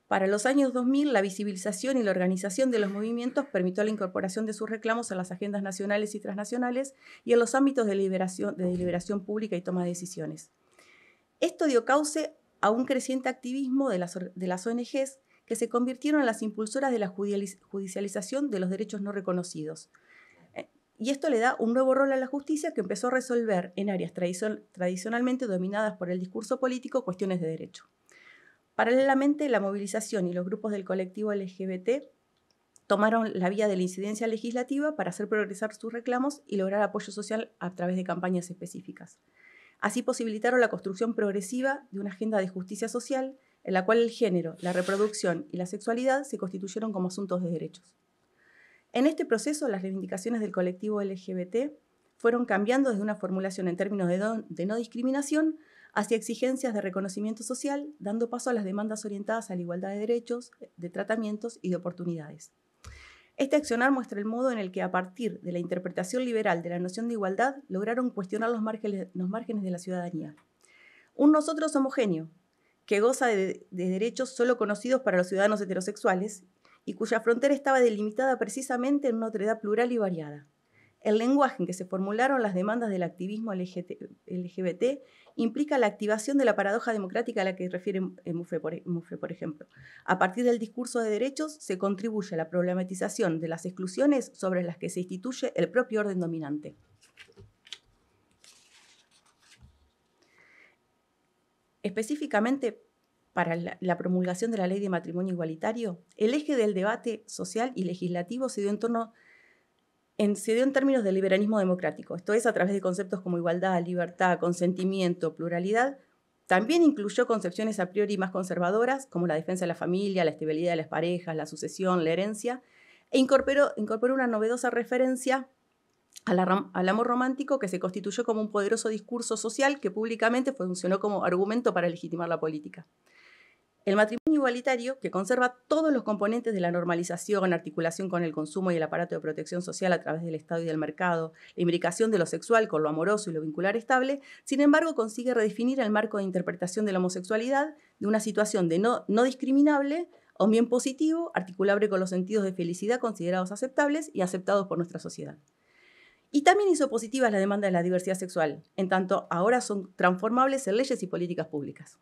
Para los años 2000, la visibilización y la organización de los movimientos permitió la incorporación de sus reclamos en las agendas nacionales y transnacionales y en los ámbitos de deliberación pública y toma de decisiones. Esto dio cauce a un creciente activismo de las ONGs que se convirtieron en las impulsoras de la judicialización de los derechos no reconocidos. Y esto le da un nuevo rol a la justicia que empezó a resolver en áreas tradicionalmente dominadas por el discurso político cuestiones de derecho. Paralelamente, la movilización y los grupos del colectivo LGBT tomaron la vía de la incidencia legislativa para hacer progresar sus reclamos y lograr apoyo social a través de campañas específicas. Así posibilitaron la construcción progresiva de una agenda de justicia social en la cual el género, la reproducción y la sexualidad se constituyeron como asuntos de derechos. En este proceso, las reivindicaciones del colectivo LGBT fueron cambiando desde una formulación en términos de no discriminación hacia exigencias de reconocimiento social, dando paso a las demandas orientadas a la igualdad de derechos, de tratamientos y de oportunidades. Este accionar muestra el modo en el que, a partir de la interpretación liberal de la noción de igualdad, lograron cuestionar los márgenes de la ciudadanía. Un nosotros homogéneo, que goza de derechos solo conocidos para los ciudadanos heterosexuales y cuya frontera estaba delimitada precisamente en una otredad plural y variada. El lenguaje en que se formularon las demandas del activismo LGBT implica la activación de la paradoja democrática a la que refiere Mouffet, por ejemplo. A partir del discurso de derechos se contribuye a la problematización de las exclusiones sobre las que se instituye el propio orden dominante. Específicamente, para la promulgación de la ley de matrimonio igualitario, el eje del debate social y legislativo se dio en términos del liberalismo democrático, esto es, a través de conceptos como igualdad, libertad, consentimiento, pluralidad. También incluyó concepciones a priori más conservadoras, como la defensa de la familia, la estabilidad de las parejas, la sucesión, la herencia, e incorporó una novedosa referencia al amor romántico que se constituyó como un poderoso discurso social que públicamente funcionó como argumento para legitimar la política. El matrimonio igualitario, que conserva todos los componentes de la normalización, articulación con el consumo y el aparato de protección social a través del Estado y del mercado, la imbricación de lo sexual con lo amoroso y lo vincular estable, sin embargo consigue redefinir el marco de interpretación de la homosexualidad de una situación de no discriminable a un bien positivo, articulable con los sentidos de felicidad considerados aceptables y aceptados por nuestra sociedad. Y también hizo positivas la demanda de la diversidad sexual, en tanto ahora son transformables en leyes y políticas públicas.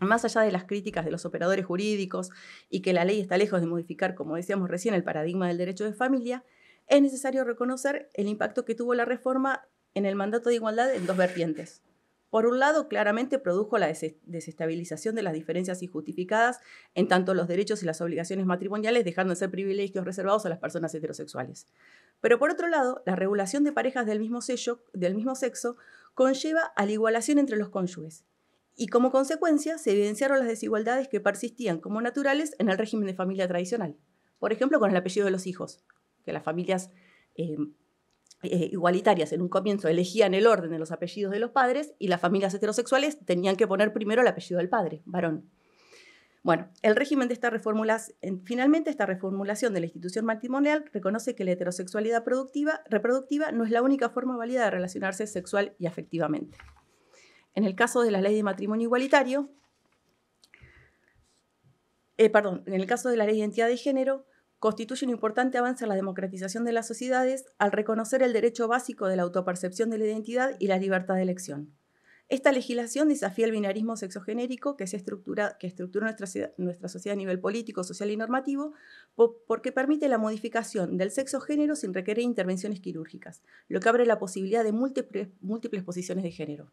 Más allá de las críticas de los operadores jurídicos y que la ley está lejos de modificar, como decíamos recién, el paradigma del derecho de familia, es necesario reconocer el impacto que tuvo la reforma en el mandato de igualdad en dos vertientes. Por un lado, claramente produjo la desestabilización de las diferencias injustificadas en tanto los derechos y las obligaciones matrimoniales, dejando de ser privilegios reservados a las personas heterosexuales. Pero por otro lado, la regulación de parejas del mismo sexo conlleva a la igualación entre los cónyuges. Y como consecuencia se evidenciaron las desigualdades que persistían como naturales en el régimen de familia tradicional. Por ejemplo, con el apellido de los hijos, que las familias igualitarias en un comienzo elegían el orden de los apellidos de los padres y las familias heterosexuales tenían que poner primero el apellido del padre, varón. Bueno, el régimen de finalmente esta reformulación de la institución matrimonial reconoce que la heterosexualidad reproductiva no es la única forma válida de relacionarse sexual y afectivamente. En el caso de la ley de matrimonio igualitario, en el caso de la ley de identidad de género, constituye un importante avance en la democratización de las sociedades al reconocer el derecho básico de la autopercepción de la identidad y la libertad de elección. Esta legislación desafía el binarismo sexogenérico que estructura nuestra sociedad a nivel político, social y normativo, porque permite la modificación del sexo-género sin requerir intervenciones quirúrgicas, lo que abre la posibilidad de múltiples posiciones de género.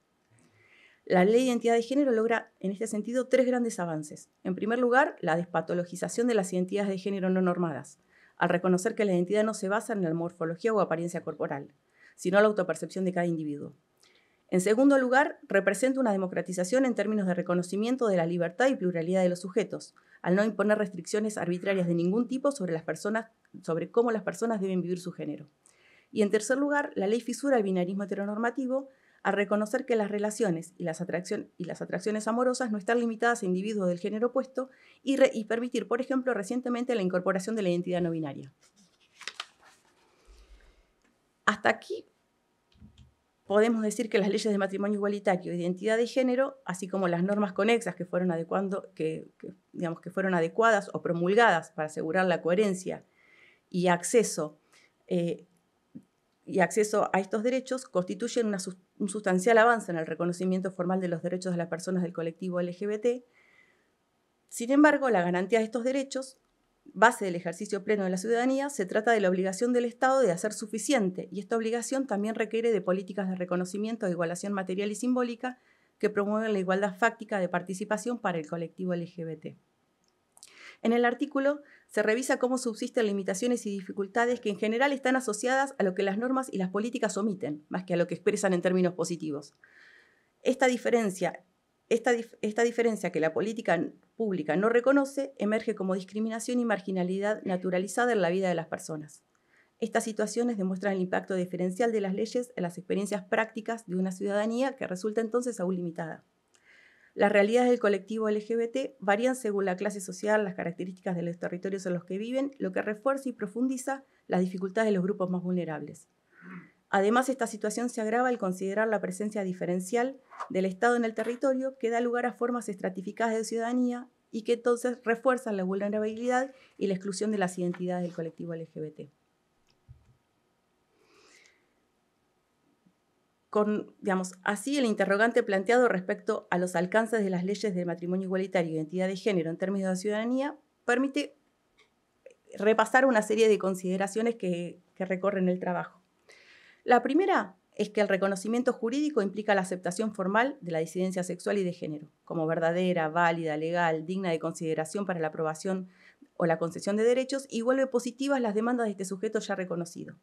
La ley de identidad de género logra, en este sentido, tres grandes avances. En primer lugar, la despatologización de las identidades de género no normadas, al reconocer que la identidad no se basa en la morfología o apariencia corporal, sino en la autopercepción de cada individuo. En segundo lugar, representa una democratización en términos de reconocimiento de la libertad y pluralidad de los sujetos, al no imponer restricciones arbitrarias de ningún tipo sobre cómo las personas deben vivir su género. Y en tercer lugar, la ley fisura el binarismo heteronormativo al reconocer que las relaciones y las atracciones amorosas no están limitadas a individuos del género opuesto y permitir, por ejemplo, recientemente la incorporación de la identidad no binaria. Hasta aquí podemos decir que las leyes de matrimonio igualitario e identidad de género, así como las normas conexas que fueron adecuadas o promulgadas para asegurar la coherencia y acceso a estos derechos, constituyen un sustancial avance en el reconocimiento formal de los derechos de las personas del colectivo LGBT. Sin embargo, la garantía de estos derechos, base del ejercicio pleno de la ciudadanía, se trata de la obligación del Estado de hacer suficiente, y esta obligación también requiere de políticas de reconocimiento de igualación material y simbólica que promueven la igualdad fáctica de participación para el colectivo LGBT. En el artículo se revisa cómo subsisten limitaciones y dificultades que en general están asociadas a lo que las normas y las políticas omiten, más que a lo que expresan en términos positivos. Esta diferencia que la política pública no reconoce emerge como discriminación y marginalidad naturalizada en la vida de las personas. Estas situaciones demuestran el impacto diferencial de las leyes en las experiencias prácticas de una ciudadanía que resulta entonces aún limitada. Las realidades del colectivo LGBT varían según la clase social, las características de los territorios en los que viven, lo que refuerza y profundiza las dificultades de los grupos más vulnerables. Además, esta situación se agrava al considerar la presencia diferencial del Estado en el territorio, que da lugar a formas estratificadas de ciudadanía y que entonces refuerzan la vulnerabilidad y la exclusión de las identidades del colectivo LGBT. Así, el interrogante planteado respecto a los alcances de las leyes de matrimonio igualitario y identidad de género en términos de ciudadanía permite repasar una serie de consideraciones que recorren el trabajo. La primera es que el reconocimiento jurídico implica la aceptación formal de la disidencia sexual y de género, como verdadera, válida, legal, digna de consideración para la aprobación o la concesión de derechos, y vuelve positivas las demandas de este sujeto ya reconocido.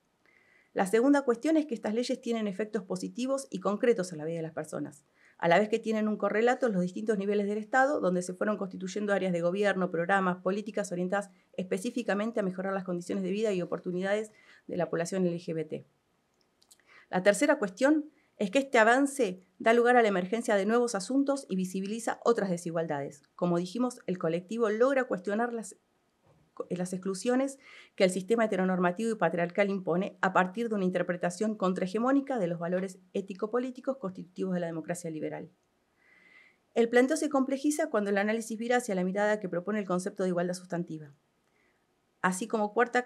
La segunda cuestión es que estas leyes tienen efectos positivos y concretos en la vida de las personas, a la vez que tienen un correlato en los distintos niveles del Estado, donde se fueron constituyendo áreas de gobierno, programas, políticas orientadas específicamente a mejorar las condiciones de vida y oportunidades de la población LGBT. La tercera cuestión es que este avance da lugar a la emergencia de nuevos asuntos y visibiliza otras desigualdades. Como dijimos, el colectivo logra cuestionar las exclusiones que el sistema heteronormativo y patriarcal impone a partir de una interpretación contrahegemónica de los valores ético-políticos constitutivos de la democracia liberal. El planteo se complejiza cuando el análisis vira hacia la mirada que propone el concepto de igualdad sustantiva. Así como cuarta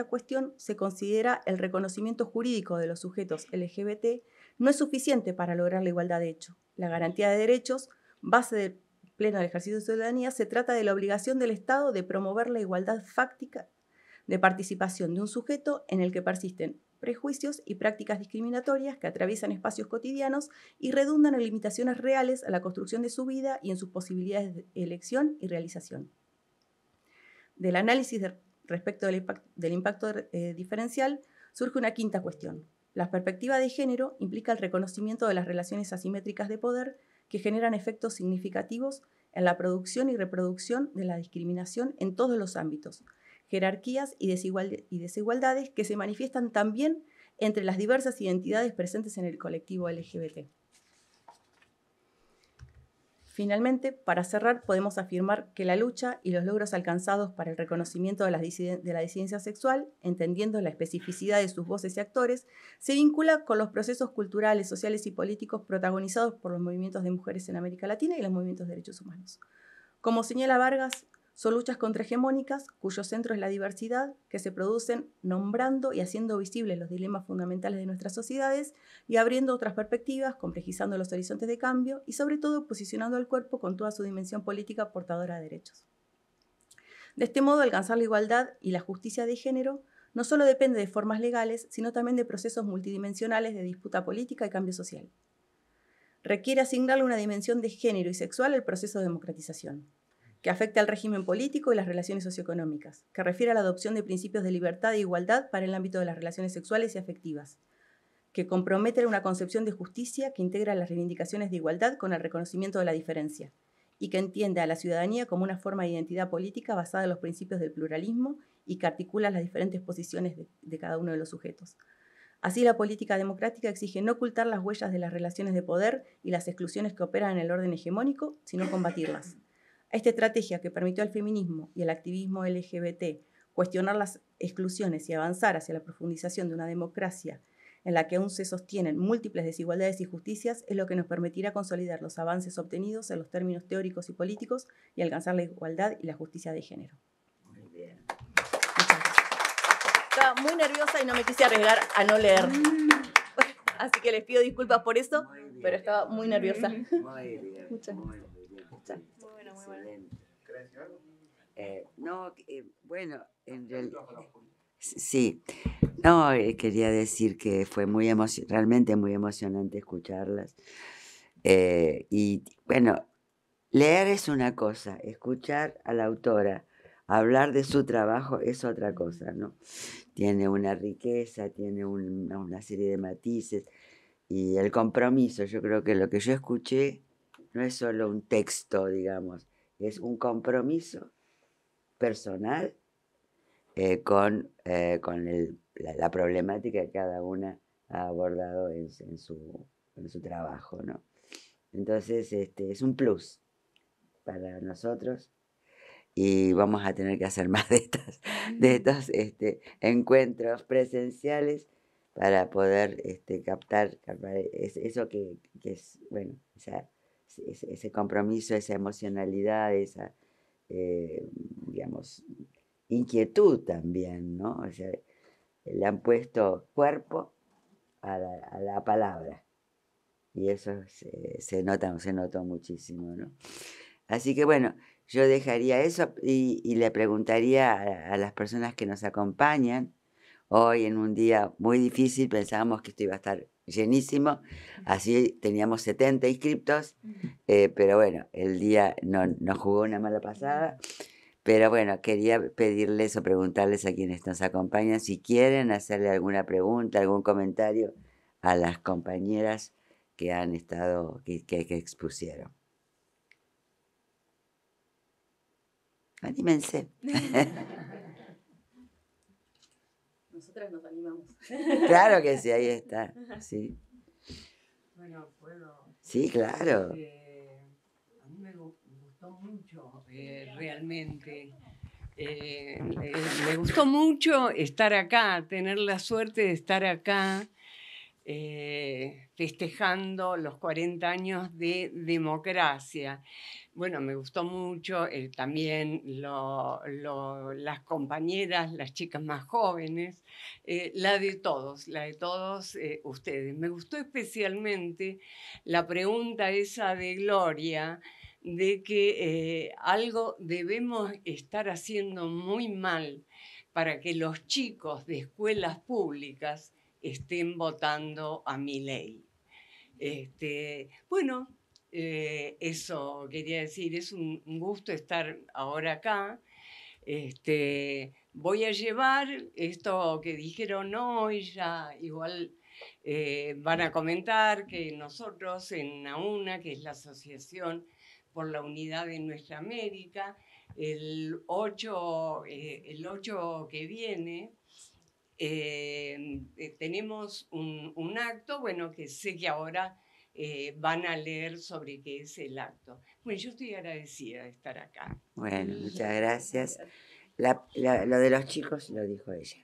cuestión, se considera el reconocimiento jurídico de los sujetos LGBT no es suficiente para lograr la igualdad de hecho. La garantía de derechos, base del pleno del ejercicio de ciudadanía, se trata de la obligación del Estado de promover la igualdad fáctica de participación de un sujeto en el que persisten prejuicios y prácticas discriminatorias que atraviesan espacios cotidianos y redundan en limitaciones reales a la construcción de su vida y en sus posibilidades de elección y realización. Del análisis respecto del impacto diferencial surge una quinta cuestión. La perspectiva de género implica el reconocimiento de las relaciones asimétricas de poder que generan efectos significativos en la producción y reproducción de la discriminación en todos los ámbitos, jerarquías y desigualdades que se manifiestan también entre las diversas identidades presentes en el colectivo LGBT. Finalmente, para cerrar, podemos afirmar que la lucha y los logros alcanzados para el reconocimiento de la disidencia sexual, entendiendo la especificidad de sus voces y actores, se vincula con los procesos culturales, sociales y políticos protagonizados por los movimientos de mujeres en América Latina y los movimientos de derechos humanos. Como señala Vargas, son luchas contrahegemónicas cuyo centro es la diversidad, que se producen nombrando y haciendo visibles los dilemas fundamentales de nuestras sociedades y abriendo otras perspectivas, complejizando los horizontes de cambio y sobre todo posicionando al cuerpo con toda su dimensión política portadora de derechos. De este modo, alcanzar la igualdad y la justicia de género no solo depende de formas legales, sino también de procesos multidimensionales de disputa política y cambio social. Requiere asignarle una dimensión de género y sexual al proceso de democratización, que afecta al régimen político y las relaciones socioeconómicas, que refiere a la adopción de principios de libertad e igualdad para el ámbito de las relaciones sexuales y afectivas, que compromete una concepción de justicia que integra las reivindicaciones de igualdad con el reconocimiento de la diferencia y que entiende a la ciudadanía como una forma de identidad política basada en los principios del pluralismo y que articula las diferentes posiciones de cada uno de los sujetos. Así, la política democrática exige no ocultar las huellas de las relaciones de poder y las exclusiones que operan en el orden hegemónico, sino combatirlas. A esta estrategia que permitió al feminismo y al activismo LGBT cuestionar las exclusiones y avanzar hacia la profundización de una democracia en la que aún se sostienen múltiples desigualdades y injusticias, es lo que nos permitirá consolidar los avances obtenidos en los términos teóricos y políticos y alcanzar la igualdad y la justicia de género. Muy bien. Estaba muy nerviosa y no me quise arriesgar a no leer. Así que les pido disculpas por eso, pero estaba muy nerviosa. Muy bien. Muchas muy bien. Muy bueno, muy bueno. Excelente. Bueno, en realidad... Sí, no, quería decir que fue realmente muy emocionante escucharlas. Y bueno, leer es una cosa, escuchar a la autora hablar de su trabajo es otra cosa, ¿no? Tiene una riqueza, tiene una serie de matices y el compromiso. Yo creo que lo que yo escuché no es solo un texto, digamos, es un compromiso personal con la problemática que cada una ha abordado en su trabajo, ¿no? Entonces, es un plus para nosotros y vamos a tener que hacer más de estos encuentros presenciales para poder captar eso que es, bueno, ese compromiso, esa emocionalidad, esa, digamos, inquietud también, ¿no? O sea, le han puesto cuerpo a la palabra y eso se notó muchísimo, ¿no? Así que bueno, yo dejaría eso y le preguntaría a las personas que nos acompañan. Hoy en un día muy difícil pensábamos que esto iba a estar llenísimo, así teníamos 70 inscriptos, pero bueno, el día nos jugó una mala pasada. Pero bueno, quería pedirles o preguntarles a quienes nos acompañan si quieren hacerle alguna pregunta, algún comentario a las compañeras que han estado, que expusieron. Anímense. Nosotras nos animamos. Claro que sí, ahí está. Sí, Bueno, puedo. sí, claro. A mí me gustó mucho, realmente. Me gustó mucho estar acá, tener la suerte de estar acá, festejando los 40 años de democracia. Bueno, me gustó mucho también las compañeras, las chicas más jóvenes, la de todos ustedes. Me gustó especialmente la pregunta esa de Gloria, de que algo debemos estar haciendo muy mal para que los chicos de escuelas públicas estén votando a Milei. Bueno, eso quería decir, es un gusto estar ahora acá. Voy a llevar esto que dijeron hoy, ya igual van a comentar que nosotros en AUNA, que es la Asociación por la Unidad de Nuestra América, el 8 que viene, tenemos un acto, bueno, que sé que ahora van a leer sobre qué es el acto. Bueno, yo estoy agradecida de estar acá. Bueno, muchas gracias. Lo de los chicos lo dijo ella.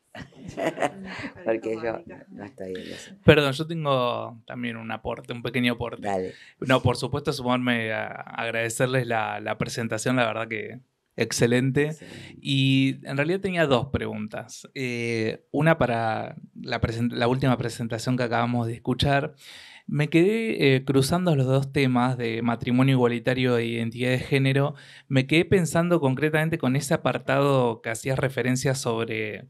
Porque yo no estoy en eso. Perdón, yo tengo también un pequeño aporte. Dale. No, por supuesto, sumarme a agradecerles la presentación, la verdad que excelente. Y en realidad tenía dos preguntas. Una para la última presentación que acabamos de escuchar. Me quedé cruzando los dos temas de matrimonio igualitario e identidad de género. Me quedé pensando concretamente con ese apartado que hacías referencia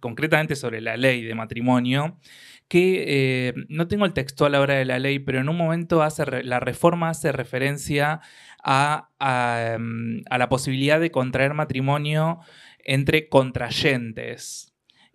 concretamente sobre la ley de matrimonio, que no tengo el textual ahora de la ley, pero en un momento la reforma hace referencia a la posibilidad de contraer matrimonio entre contrayentes.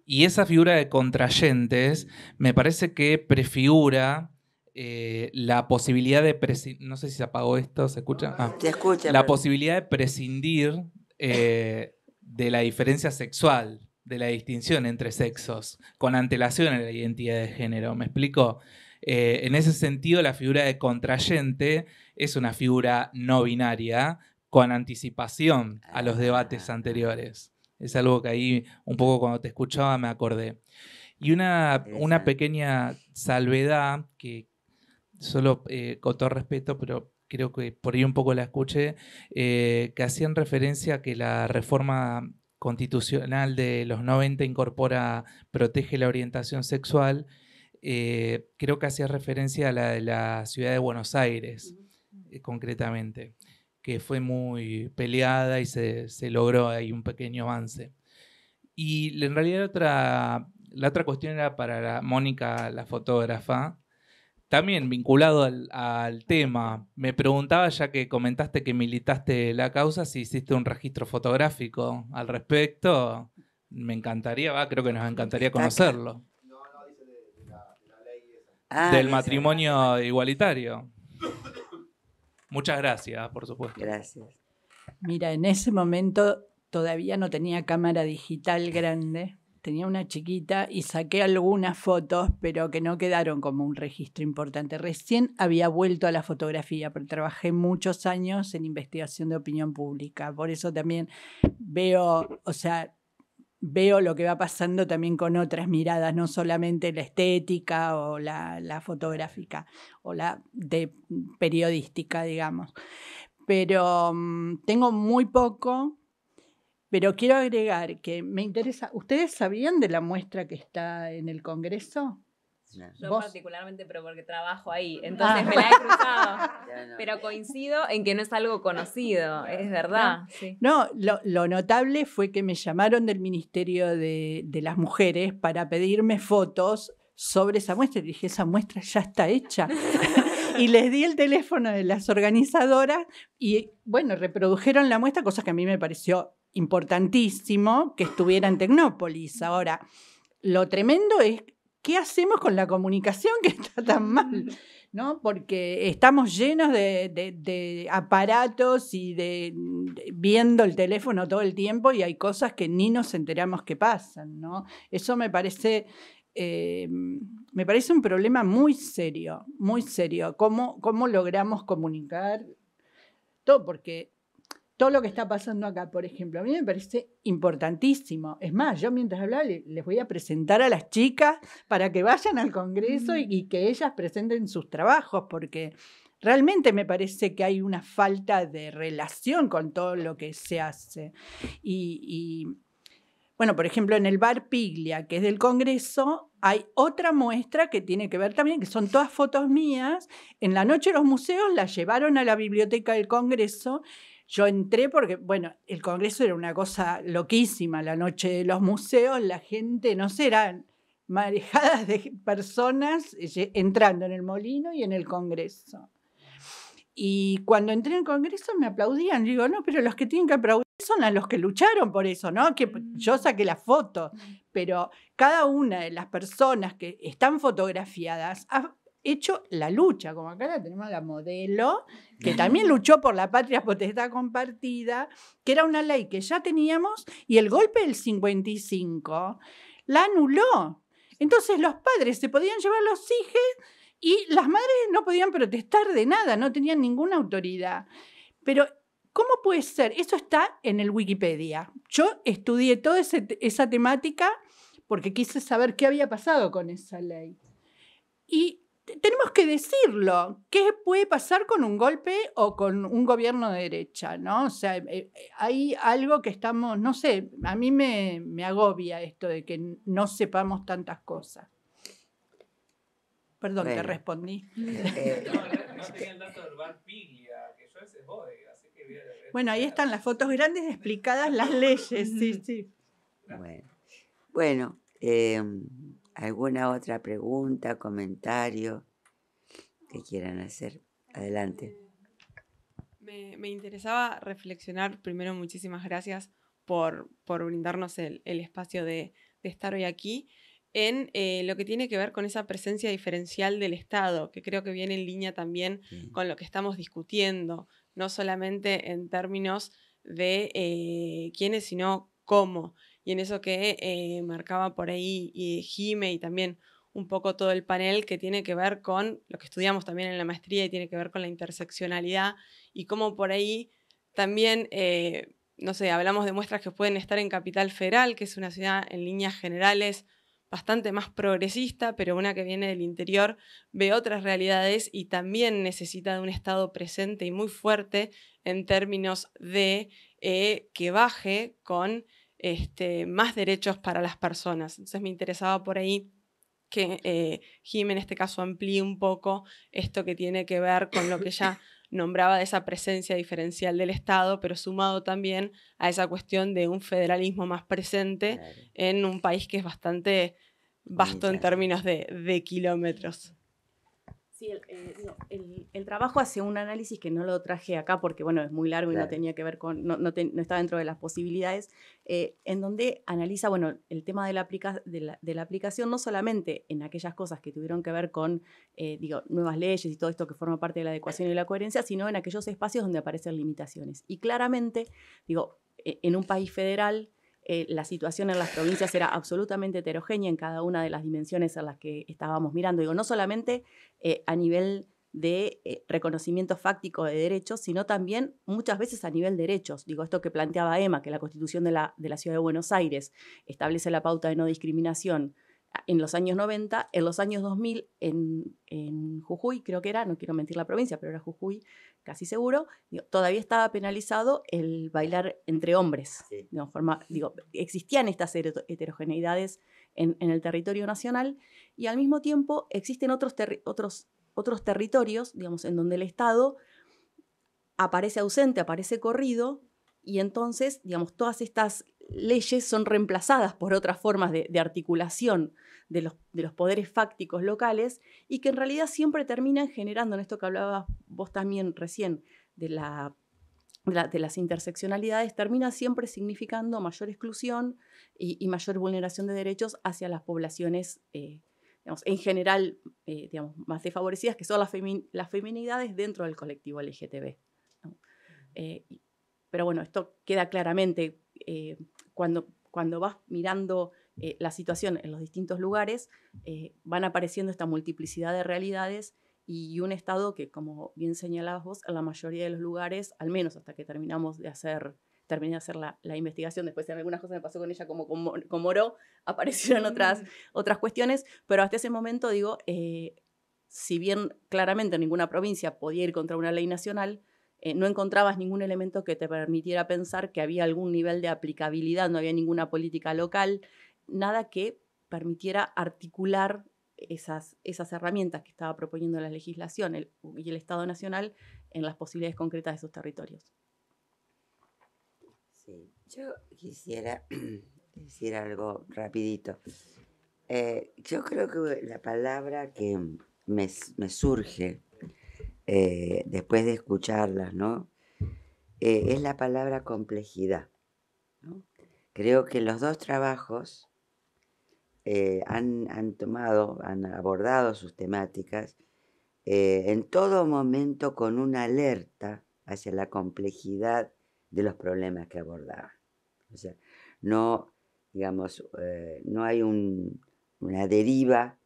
Y esa figura de contrayentes me parece que prefigura la posibilidad de prescindir. No sé si se apagó esto, ¿se escucha? Se escucha. La posibilidad de prescindir de la diferencia sexual, de la distinción entre sexos, con antelación en la identidad de género. ¿Me explico? En ese sentido, la figura de contrayente es una figura no binaria con anticipación a los debates anteriores. Es algo que ahí, un poco cuando te escuchaba, me acordé. Y una pequeña salvedad que solo con todo respeto, pero creo que por ahí un poco la escuché, que hacían referencia a que la reforma constitucional de los 90 protege la orientación sexual. Creo que hacía referencia a la de la ciudad de Buenos Aires, concretamente, que fue muy peleada y se logró ahí un pequeño avance. Y en realidad la otra cuestión era para Mónica, la fotógrafa, también vinculado al tema. Me preguntaba, ya que comentaste que militaste la causa, si hiciste un registro fotográfico al respecto. Me encantaría, creo que nos encantaría conocerlo. Del matrimonio igualitario. Muchas gracias, por supuesto. Gracias. Mira, en ese momento todavía no tenía cámara digital grande. Tenía una chiquita y saqué algunas fotos, pero que no quedaron como un registro importante. Recién había vuelto a la fotografía, pero trabajé muchos años en investigación de opinión pública. Por eso también veo lo que va pasando también con otras miradas, no solamente la estética o la fotográfica o la de periodística, digamos. Pero tengo muy poco. Pero quiero agregar que me interesa, ¿ustedes sabían de la muestra que está en el Congreso? Yo particularmente, pero porque trabajo ahí, entonces me la he cruzado. Pero coincido en que no es algo conocido, es verdad. Sí. No, lo notable fue que me llamaron del Ministerio de las Mujeres para pedirme fotos sobre esa muestra. Y dije, esa muestra ya está hecha. Y les di el teléfono de las organizadoras y, bueno, reprodujeron la muestra, cosa que a mí me pareció importantísimo que estuviera en Tecnópolis. Ahora, lo tremendo es qué hacemos con la comunicación que está tan mal, ¿no? Porque estamos llenos de aparatos y viendo el teléfono todo el tiempo y hay cosas que ni nos enteramos que pasan, ¿no? Eso me parece un problema muy serio, muy serio. ¿Cómo logramos comunicar todo? Porque todo lo que está pasando acá, por ejemplo, a mí me parece importantísimo. Es más, yo mientras hablaba les voy a presentar a las chicas para que vayan al Congreso y que ellas presenten sus trabajos, porque realmente me parece que hay una falta de relación con todo lo que se hace. Bueno, por ejemplo, en el Bar Piglia, que es del Congreso, hay otra muestra que tiene que ver también, que son todas fotos mías. En la noche de los museos las llevaron a la biblioteca del Congreso. Yo entré porque, bueno, el Congreso era una cosa loquísima, la noche de los museos, la gente, no sé, eran marejadas de personas entrando en el Molino y en el Congreso. Y cuando entré en el Congreso me aplaudían. Digo, no, pero los que tienen que aplaudir son a los que lucharon por eso, ¿no? Que yo saqué la foto, pero cada una de las personas que están fotografiadas ha hecho la lucha, como acá la tenemos la modelo, que también luchó por la patria potestad compartida, que era una ley que ya teníamos, y el golpe del 55 la anuló. Entonces los padres se podían llevar los hijos y las madres no podían protestar de nada, no tenían ninguna autoridad. Pero, ¿cómo puede ser? Eso está en el Wikipedia. Yo estudié toda esa temática porque quise saber qué había pasado con esa ley. Y tenemos que decirlo. ¿Qué puede pasar con un golpe o con un gobierno de derecha, ¿no? O sea, hay algo que estamos, no sé, a mí me agobia esto de que no sepamos tantas cosas. Perdón, te respondí. Bueno, ahí están las fotos grandes explicadas, las leyes, sí. Bueno, ¿alguna otra pregunta, comentario que quieran hacer? Adelante. Me interesaba reflexionar. Primero, muchísimas gracias por brindarnos el espacio de de estar hoy aquí en lo que tiene que ver con esa presencia diferencial del Estado, que creo que viene en línea también con lo que estamos discutiendo, no solamente en términos de quiénes, sino cómo. Y en eso que marcaba por ahí Jime y también un poco todo el panel que tiene que ver con lo que estudiamos también en la maestría y tiene que ver con la interseccionalidad y cómo por ahí también, no sé, hablamos de muestras que pueden estar en Capital Federal, que es una ciudad en líneas generales bastante más progresista, pero una que viene del interior ve otras realidades y también necesita de un Estado presente y muy fuerte en términos de que baje con más derechos para las personas. Entonces me interesaba por ahí que Jim en este caso amplíe un poco esto que tiene que ver con lo que ella nombraba de esa presencia diferencial del Estado, pero sumado también a esa cuestión de un federalismo más presente Claro. en un país que es bastante vasto en términos de kilómetros. Sí, el trabajo hace un análisis que no lo traje acá porque, bueno, es muy largo y no tenía que ver con, no está dentro de las posibilidades, en donde analiza, bueno, el tema de la aplicación no solamente en aquellas cosas que tuvieron que ver con, nuevas leyes y todo esto que forma parte de la adecuación y la coherencia, sino en aquellos espacios donde aparecen limitaciones. Y claramente, en un país federal, la situación en las provincias era absolutamente heterogénea en cada una de las dimensiones en las que estábamos mirando. No solamente a nivel de reconocimiento fáctico de derechos, sino también muchas veces a nivel de derechos. Esto que planteaba Emma, que la Constitución de la Ciudad de Buenos Aires establece la pauta de no discriminación en los años 90, en los años 2000 en Jujuy, creo que era, no quiero mentir la provincia, pero era Jujuy, casi seguro, todavía estaba penalizado el bailar entre hombres. Sí. Existían estas heterogeneidades en el territorio nacional y al mismo tiempo existen otros territorios, en donde el Estado aparece ausente, aparece corrido, y entonces, todas estas leyes son reemplazadas por otras formas de articulación de los poderes fácticos locales y que en realidad siempre terminan generando, en esto que hablabas vos también recién, de las interseccionalidades, termina siempre significando mayor exclusión y mayor vulneración de derechos hacia las poblaciones, en general, más desfavorecidas, que son las feminidades dentro del colectivo LGTB, ¿no? Pero bueno, esto queda claramente cuando vas mirando la situación en los distintos lugares, van apareciendo esta multiplicidad de realidades y un Estado que, como bien señalabas vos, en la mayoría de los lugares, al menos hasta que terminé de hacer la investigación, después en algunas cosas me pasó con ella como con Moró, aparecieron otras cuestiones, pero hasta ese momento, si bien claramente ninguna provincia podía ir contra una ley nacional, no encontrabas ningún elemento que te permitiera pensar que había algún nivel de aplicabilidad, no había ninguna política local, nada que permitiera articular esas herramientas que estaba proponiendo la legislación y el Estado Nacional en las posibilidades concretas de esos territorios. Sí, yo quisiera decir algo rapidito. Yo creo que la palabra que me surge después de escucharlas, ¿no? Es la palabra complejidad, ¿no? Creo que los dos trabajos han abordado sus temáticas en todo momento con una alerta hacia la complejidad de los problemas que abordaban. O sea, no hay una deriva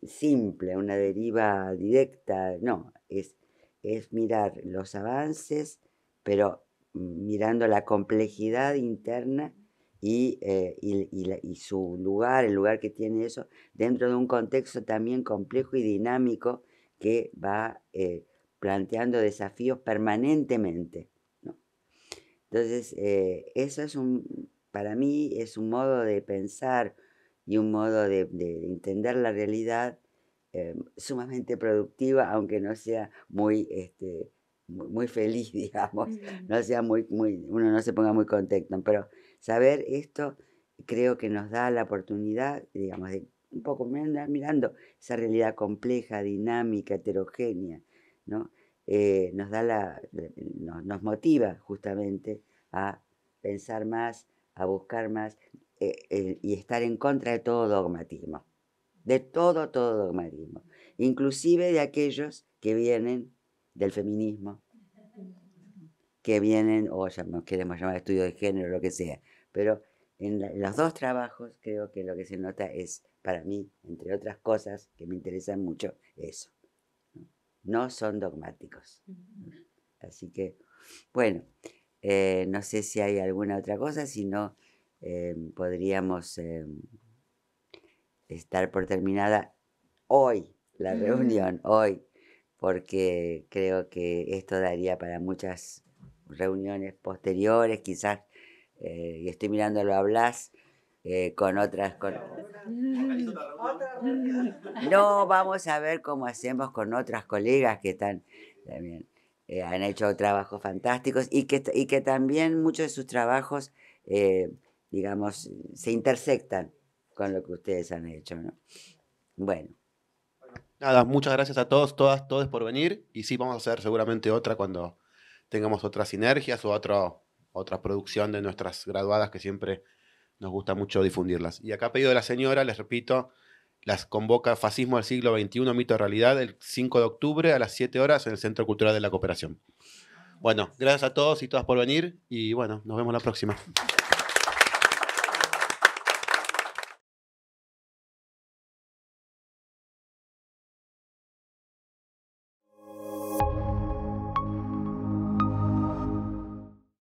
simple, una deriva directa, no, es mirar los avances, pero mirando la complejidad interna y su lugar, el lugar que tiene eso, dentro de un contexto también complejo y dinámico que va planteando desafíos permanentemente, ¿no? Entonces, eso para mí es un modo de pensar y un modo de entender la realidad sumamente productiva, aunque no sea muy feliz, digamos, no sea uno no se ponga muy contento, pero saber esto creo que nos da la oportunidad, digamos, de un poco mirando esa realidad compleja, dinámica, heterogénea, ¿no? Nos motiva justamente a pensar más, a buscar más. y estar en contra de todo dogmatismo, de todo dogmatismo, inclusive de aquellos que vienen del feminismo, que vienen, o queremos llamar estudio de género, lo que sea, pero en los dos trabajos creo que lo que se nota es, para mí, entre otras cosas que me interesan mucho, eso. No son dogmáticos. Así que, bueno, no sé si hay alguna otra cosa, si no, podríamos estar por terminada hoy, la reunión, hoy, porque creo que esto daría para muchas reuniones posteriores, quizás, y estoy mirándolo a Blas, con otras... No, vamos a ver cómo hacemos con otras colegas que están también, han hecho trabajos fantásticos y que también muchos de sus trabajos, digamos, se intersectan con lo que ustedes han hecho, ¿no? Bueno. Nada, muchas gracias a todos, todas, todos por venir. Y sí, vamos a hacer seguramente otra cuando tengamos otras sinergias o otra producción de nuestras graduadas que siempre nos gusta mucho difundirlas. Y acá a pedido de la señora, les repito, las convoca Fascismo del siglo XXI, mito de realidad, el 5 de octubre a las 7 horas en el Centro Cultural de la Cooperación. Bueno, gracias a todos y todas por venir y bueno, nos vemos la próxima.